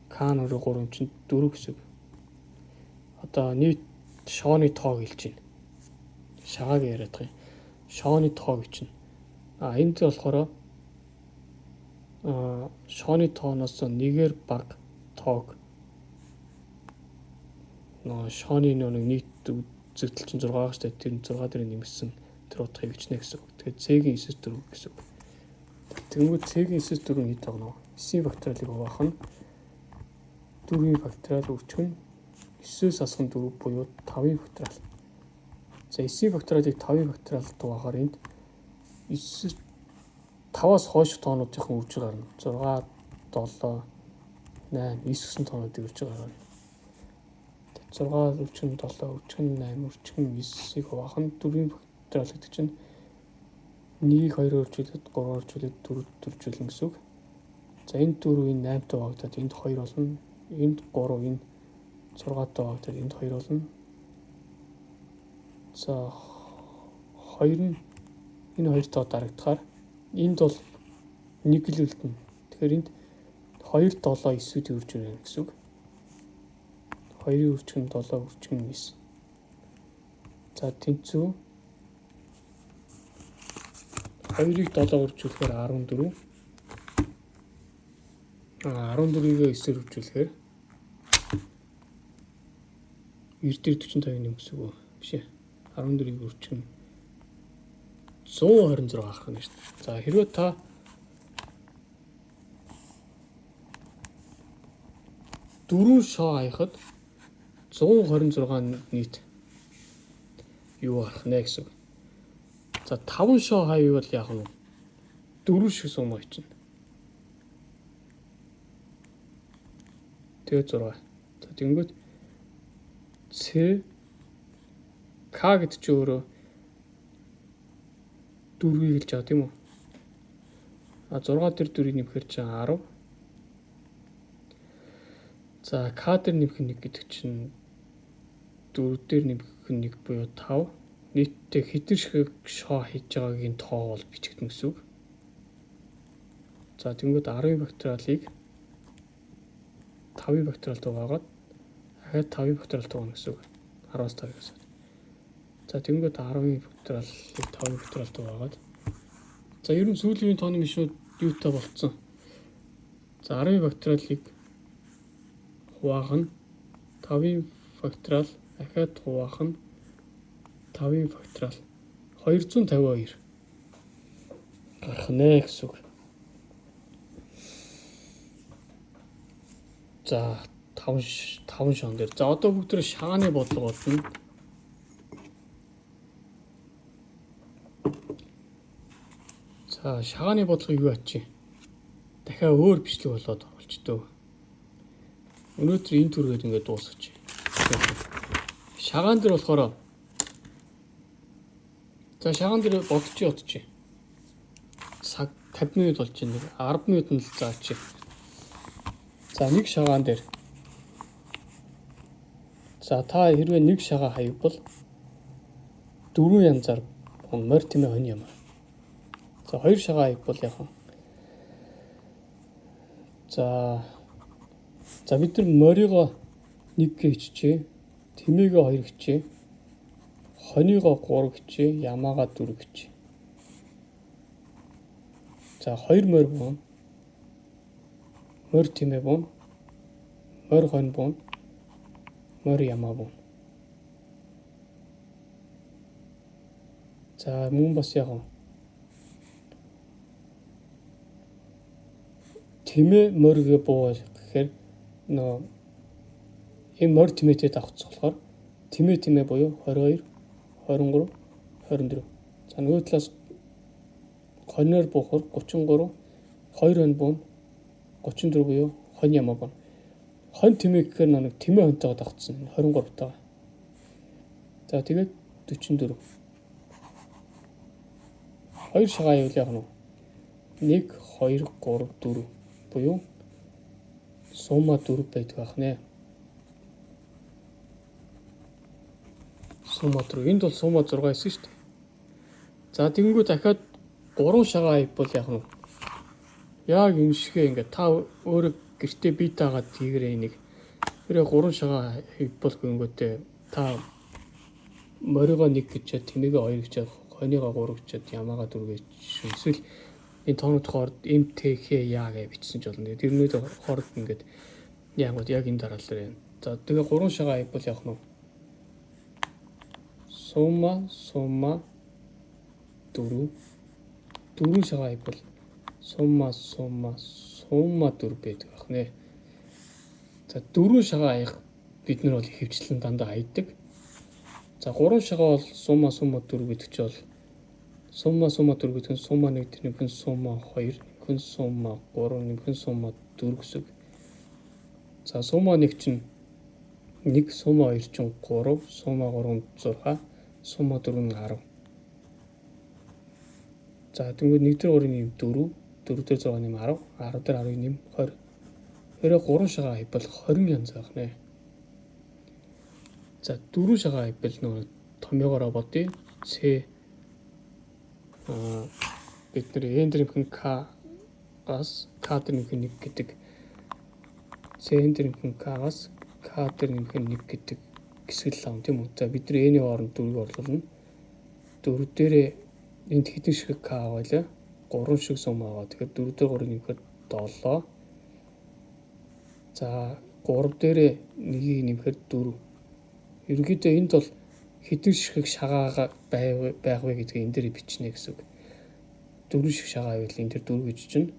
К нөрөө 3 чинь 4 гэсэн. Одоо нийт шооны тоог хэлж байна. Шагааг яриад байгаа юм. Шооны тоог чинь. Энд болохоор шооны тооноос нэгээр баг тоог шооны нийт үзэгдэл чинь 6 гэж тэр 6 дээр нэмсэн тэр утгыг бичнэ гэсэн үг. Тэгэхээр c-ийн 9-4 гэсэн үг. Тэгмээ c-ийн 9-4 хэд байгаа нь 9-ийн факториалыг хуваах нь 4-ийн факториал үржих нь 9-өөс асах нь 4 буюу 5-ийн факториал. За 9-ийн факториалыг 5-ийн факториалд хуваахаар энд 5-аас хойш тоонуудын үржих гарна. 6, 7, 8, 9 гэсэн тоонуудын үржих гарна. 6 үржих нь 7 үржих нь 8 үржих нь 9-ийг хуваах нь 4-ийн факториал гэдэг чинь 1-ийг 2-оор үржүүлээд 3-оор үржүүлээд 4-д үржүүлнэ гэсэн үг. За энэ 4 энэ 8-тай хуваагдаад энд 2 болно. Энд 3 энэ 6-тай хуваагдаад энд 2 болно. За 2 нь энэ 2-той дарагдахаар энд бол 1 л үлдэнэ. Тэгэхээр энд 2, 7, 9-үүдийн үржих байна гэсэн үг. 2-ийн үржих нь 7, үржих нь 9. За тэнцүү 2-ыг 7 үржүүлэхээр 14. 14-ийг 9-ээр үржүүлэхээр 945 юм гэсэн үг биш ээ. 14-ийг үржих нь 126 гарах нь шүү дээ. За хэрвээ та дөрвөн шоо хаяхад 126 нийт юу гарах нэ гэсэн үг. За 5 шоо хаявал яах нь 4 шиг сум очино. Тэгээ 6. За тэгэнгүүт C К гэдэг чи өөрөө 4-ийг хэлж байгаа тийм үү? 6 дээр 4-ийг нэмэхээр чинь 10. За К дээр нэмэх 1 гэдэг чинь 4 дээр нэмэх 1 буюу 5. Нийтдээ хэдэн шиг шоо хийж байгаагийн тоо бол бичигдэнэ гэсэн үг. За тэгэнгүүт 10-ийн факториалыг 5-ийн факториалд угаагаад дахиад 5-ийн факториалд угаана гэсэн үг. 10-аас 5 гэсэн. За тэгэнгүүт 10-ийн факториалыг 5-ийн факториалд угаагаад за ер нь сүүлийн тооны гишүүд юутай болцсон. За 10-ийн факториалыг хуваах нь 5-ийн факториал дахиад хуваах нь 5-ийн факториал 252 гарах нэ гэсэн үг. За 5 шаан дээр. За одоо бүгд тэр шагааны бодлого болно. За шагааны бодлого юу ачи? Дахиад өөр бичлэг болоод болчтой. Өнөөдөр энэ төргээд ингээд дуусгач. Шагаан дээр болохоор За шагаан дээр бодчих. Цаг 50 минут болж байна. 10 минут нь л заачих. За нэг шагаан дээр. За та хэрвээ нэг шагаа хаягбал 4 янзаар морь тэмээ хонь юм. За хоёр шагаа хаягбал яг. За бид нар морьгоо 1 гэжчээ, тэмээгээ 2 гэжчээ, хоньёгоо 3 гэжчээ, ямаагаа 4 гэжчээ. За 2 морь буун, морь тэмээ буун, морь хонь буун, морь ямаа буун. За мөн бас яг тэмээ морьгээ буу гэхээр нөө энэ морь тэмээтэй давхцах болохоор тэмээ буюу 22, 23, 24. За нөгөө талаас хоньор буухаар 33, 2 хонь буун, 34 буюу хонь ямаа буун. Хонь тэмээ гэхээр нэг тэмээ хоньтойгоо давхцсан 23 таа. За тэгээд 44. Хоёр шагаа явуул яг нь 1, 2, 3, 4 буюу сумма 4 байдаг байх нэ. Сумма 4. Энд бол сумма 6 байсан шүү дээ. За тэгэнгүүт дахиад 3 шагаа явуул яг нь яг энэ шигээ ингээд та өөрөө гэртээ бий таагаад тийгэрээ нэг тэрээ 3 шагаа явуул гингүүтээ та морьгоо 1 гэж тэмээгээ 2 гэж хоньёгоо 3 гэж ямаагаа 4 гэж эсвэл энэ тоонууд хоорд МТХ яа гэж бичсэн ч болно. Тэрнүүд хоорд ингээд яг энэ дараалал байна. За тэгээ 3 шагаа явуул явах нь сумма 4 шагаа явуул сумма 4 байдаг байх нэ. За 4 шагаа аях бид нар бол хөвчлэн дандаа хайдаг. За 3 шагаа бол сумма 4 гэдэг чинь бол сумма 4 гэдэг нь сумма 1 тэрний хүн сумма 2 хүн сумма 3 хүн сумма 4 гэсэн. За сумма 1 чинь 1 сумма 2 чинь 3 сумма 3 6 сумма 4 нь 10. За тэгвэл 1 дээр 3 нэм 4 4 дээр 6 нэм 10 10 дээр 10 нэм 20. Тэрээ 3 шагаа хавбал 20 янз байх нэ. За 4 шагаа хавбал нөгөө томьёогоороо бодъё. С бид нар эндэрийн К-аас К дээр нэмэх 1 гэдэг. С эндэрийн К-аас К дээр нэмэх 1 гэдэг хэсгэл лав тийм үү. За бид нар N-ийн хооронд 4-ийг орлуулна. 4 дээрээ энд хэдэн шиг К аваалаа? 3 шиг сум аваа. Тэгэхээр 4 дээр 3 нэмэхэд 7. За 3 дээрээ 1-ийг нэмэхэд 4. Ерөнхийдөө энд бол хэдэн шиг шагаа байх вэ гэдгийг энэ дээр бичнэ гэсэн үг. 4 шиг шагаа байвал энэ дээр 4 гэж чинь.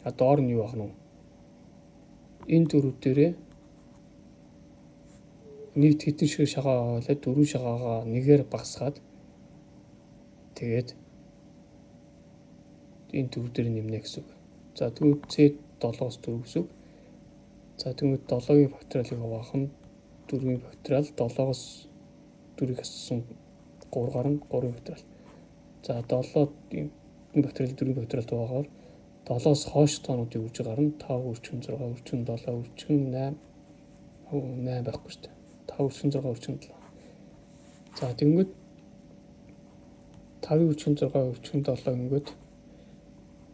А доор нь юу ах нь? Энэ 4 дээрээ нийт хэдэн шиг шагаа аваалаа? 4 шагаагаа нэгээр багасгаад тэгээд энэ 4 дээр нэмнэ гэсэн үг. За тэгвэл C7-оос 4 гэсэн үг. За тэгвэл 7-гийн факториалыг хуваах нь 4-ийн факториал 7-оос 4-ийг асуусан 3 гарна 3-ийн факториал. За 7-ийн факториал 4-ийн факториал хаваагаар 7-оос хойш тоонуудыг үрж гарна 5 үрчим 6 үрчим 7 үрчим 8 байхгүй шүү дээ. 5 үрчим 6 үрчим 7. За тэгэнгүүт 5 үрчим 6 үрчим 7 гингүүт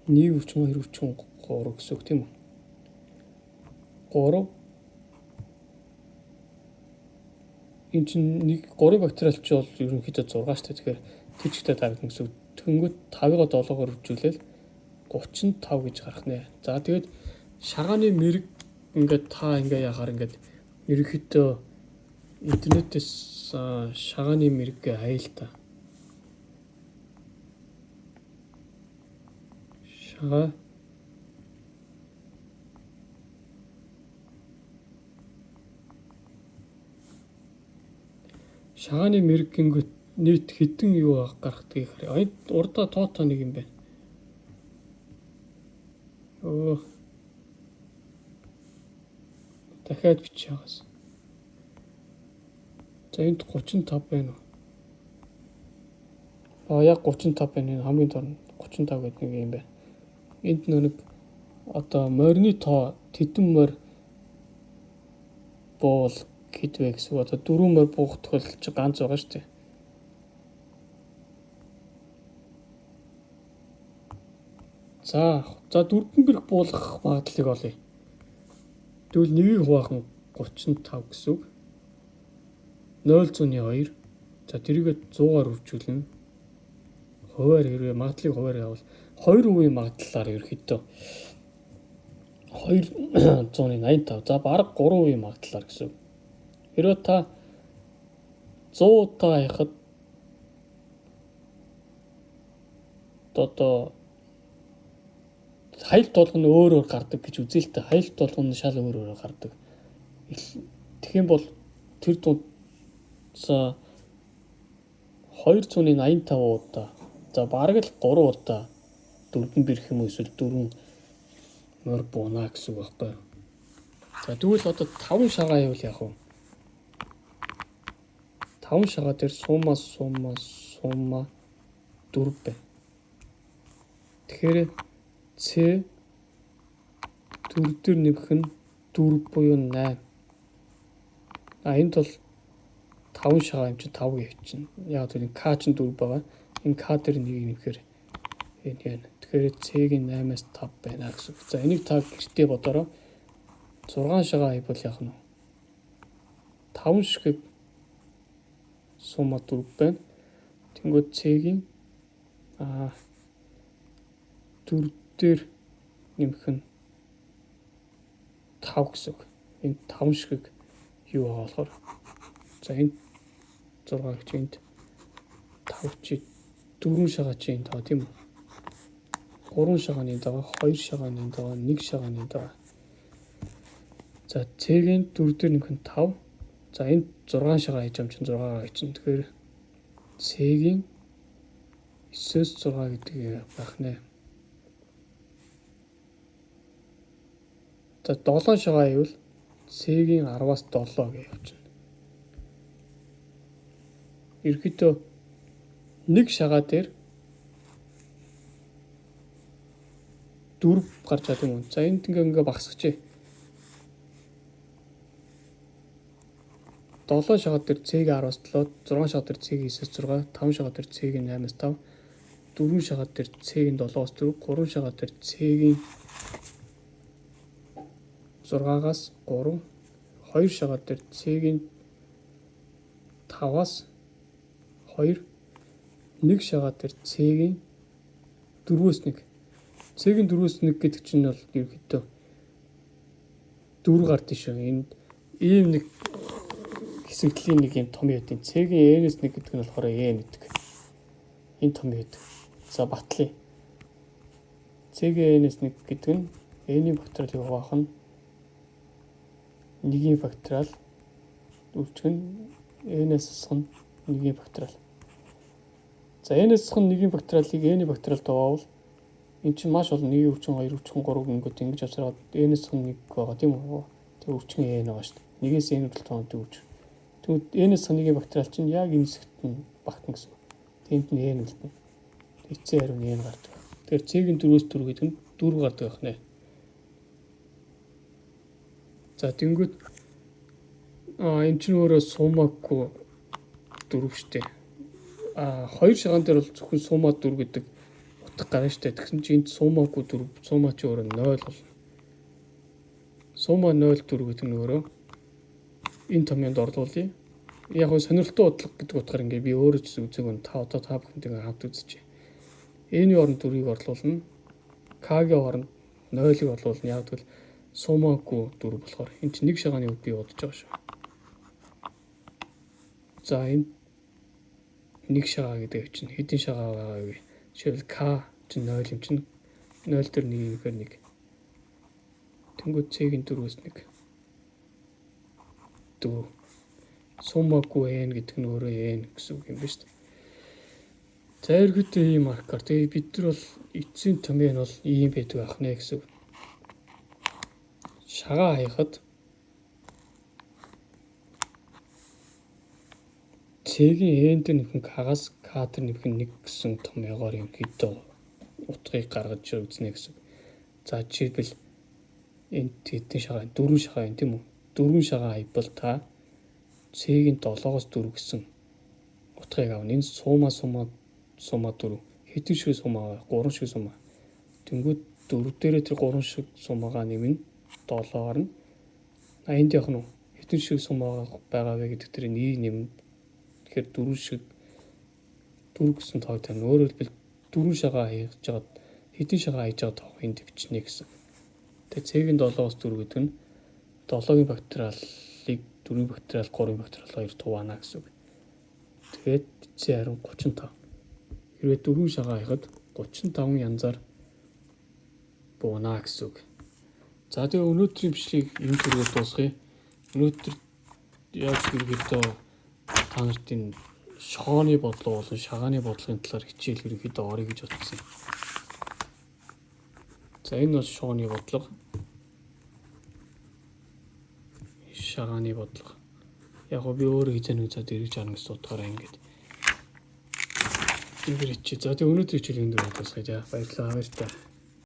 1 үрчим 2 үрчим 3 гэсэн үг тийм үү? 3 энэ чинь 3-ын факториал чи бол ерөнхийдөө 6 шүү дээ. Тэгэхээр тэр чигтээ дарагдана гэсэн үг. Тэнгүүт 5-ыг 7-оор үржүүлээл 35 гэж гарах нэ. За тэгээд шагааны мэрэг ингээд та ингээ яхаар ингээд ерөнхийдөө интернетээс шагааны мэрэг хаял та. Шагааны мэрэг гингүүт нийт хэдэн юу гарахдаг хэрэг. Урдаа тоотоо нэг юм байна. Дахиад бичиж байгаас. За энд 35 байна уу? Яг 35 байна. Энэ хамгийн дор нь 35 гэдэг нэг юм байна. Энд нэг одоо морины тоо тэдэн морь буул гэдвэ гэсэн. Одоо 4 морь буух тохиолдол чи ганц байгаа шүү дээ. За 4 бэрх буулгах магадлалыг олъё. Тэгвэл нэгийг хуваах нь 35 гэсэн үг. 0.2. За тэрийгээ 100-аар үржүүлнэ. Хуваар хэрвээ магадлалыг хуваар явал 2% магадлалаар ерөөхдөө 285. За бараг 3% магадлалаар гэсэн. Хэрвээ та 100 удаа хаяхад одоо хаялт болгоно өөр гардаг гэж үзээлтэй. Хаялт болгоно шал өөр гардаг. Тэгэх юм бол тэр дунд за 285 удаа. За бараг л 3 удаа дөрвөн бэрх юм эсвэл 4 морь буунаа гэсэн үг байхгүй. За тэгвэл одоо 5 шагаа явуул яах вэ? 5 шагаа дээр сумма 4 байна. Тэгэхээр C 4 дээр нэмэх нь 4 буюу 8. Энд бол 5 шагаа юм чи 5 явчихна. Яг тэр К чинь 4 байгаа. Энэ К дээр нэг нэмэхээр энэ байна. Тэгэхээр C-ийн 8-аас 5 байна гэсэн. За энийг та гэртээ бодороо 6 шагаа хийвэл яах нь вэ? 5 шиг сумма 4 байна. Тэнгүүд C-ийн 4 дээр нэмэх нь 5 гэсэн үг. Энэ 5 шиг юу байгаа болохоор за энэ 6 чинь 5 чи 4 шагаа чи энэ тоо тийм үү? 3 шагааны дага, 2 шагааны дага, 1 шагааны дага. За C-ийн 4 дээр нэмэх нь 5. За энэ 6 шагаа хийж амчин 6 чинь тэгэхээр C-ийн 9-с 6 гэдэг байх нэ. За 7 шагаа ивэл C-ийн 10-аас 7 гэж явчихна. Ерөнхийдөө 1 шагаа дээр 4 гарч байгаа юм. За энд ингээ багсагчээ. 7 шагаа дээр C-ийн 10-аас 7, 6 шагаа дээр C-ийн 9-с 6, 5 шагаа дээр C-ийн 8-аас 5, 4 шагаа дээр C-ийн 7-аас 4, 3 шагаа дээр C-ийн 6-аас 3, 2 шагаа дээр C-ийн 5-аас 2, 1 шагаа дээр C-ийн 4-өөс 1. C-ийн 4-өөс 1 гэдэг чинь бол ерөнхийдөө 4 гард шүү. Энд ийм нэг хэсэгдлийн нэг юм том яд. C-ийн N-ээс 1 гэдэг нь болохоор N гэдэг. Энэ том яд. За батлая. C-ийн N-ээс 1 гэдэг нь N-ийн факториалыг хуваах нь 1-ийн факториал үржих нь N-ээс асах нь 1-ийн факториал. За N-ээс асах нь 1-ийн факториалыг N-ийн факториалд хуваавал эн чинь маш олон 1 үржин 2 үржин 3 гингүүд ингэж авсараад N-ээс асах нь 1 байгаа тийм үү? Тэр үржин N байгаа шүү дээ. 1-ээс N хүртэл тоонд үрж. Тэгвэл N-ээс асах 1-ийн факториал чинь яг энэ хэсэгт нь багтана гэсэн. Тэнд нь N үлдэнэ. Эцсийн хариу нь N гардаг. Тэгэхээр C-ийн 4-өөс 4 гэдэг нь 4 гардаг байх нэ. За тэнгүүд энэ чинь өөрөө суммагүй 4 штэ. 2 шагаан дээр бол зөвхөн сумма 4 гэдэг утга гарна штэ. Тэгсэн чинь энд суммагүй 4, сумма чи өөрөө 0 болно. Сумма 0 4 гэдэг нь өөрөө энэ томьёонд орлуулъя. Яг нь сонирхолтой бодлого гэдэг утгаар ингээ би өөрөө ч үзег нь та бүхэнтэйгээ хамт үзчихье. N-ийн оронд 4-ийг орлуулна. K-гийн оронд 0-ыг орлуулна. Яг тэгвэл суммагүй 4 болохоор энэ чинь 1 шагааны үед би бодож байгаа шүү. За энэ 1 шагаа гэдэг чинь хэдэн шагаа байгаа вэ? Жишээлбэл K чинь 0 юм чинь 0 дээр 1 ихээр 1. Тэнгүүд C-ийн 4-өөс 1. 4. Суммагүй N гэдэг нь өөрөө N гэсэн үг юм байна шүү дээ. За эргэтээ ийм маркер. Тэгээ бид нар бол эцсийн томьёо нь бол ийм байдаг байх нэ гэсэн үг. Шагаа хаяхад C цэгийн энд нөхөн кагаас катер нөхөн нэг гэсэн том ягоор ерөнхийдөө утгыг гаргаж үзнэ гэсэн. За жишээлбэл энд хэдэн шагаа 4 шагаа юм тийм үү? 4 шагаа хайбал та цэгийн 7-оос 4 гэсэн утгыг авна. Энэ сумма 4 хэдэн шиг сумма 3 шиг сумма. Тэнгүүд 4 дээрээ тэр 3 шиг суммагаа нэмнэ 7-оор нь. Энд яг нь хэдэн шиг сумма байгаа вэ гэдэг тэр нэг нэм. Тэгэхээр 4 шиг 4 гэсэн тоог тавина. Өөрөөр хэлбэл 4 шагаа хийж жагаад хэдэн шагаа хийж байгаа тоог энд бичнэ гэсэн. Тэгээ цэгийн 7-оос 4 гэдэг нь 7-гийн факториалыг 4-ийн факториал 3-ийн факториал 2 туваана гэсэн үг. Тэгээд c харин 35. Хэрвээ 4 шагаа хийхэд 35 янзаар буунаа гэсэн үг. За тэгээ өнөөдрийн бичлэгийг энэ төрөөр дуусгая. Өнөөдөр яг ерөнхийдөө та нарт энэ шохооны бодлого болон шагааны бодлогын талаар хичээл ерөнхийдөө орё гэж бодсон. За энэ бол шохооны бодлого. Шагааны бодлого. Яг би өөрөө хизээ нэг цаад эргэж харна гэсэн утгаараа ингэж. За тэгээ өнөөдрийн хичээлийн дээр дуусгая. Баярлалаа.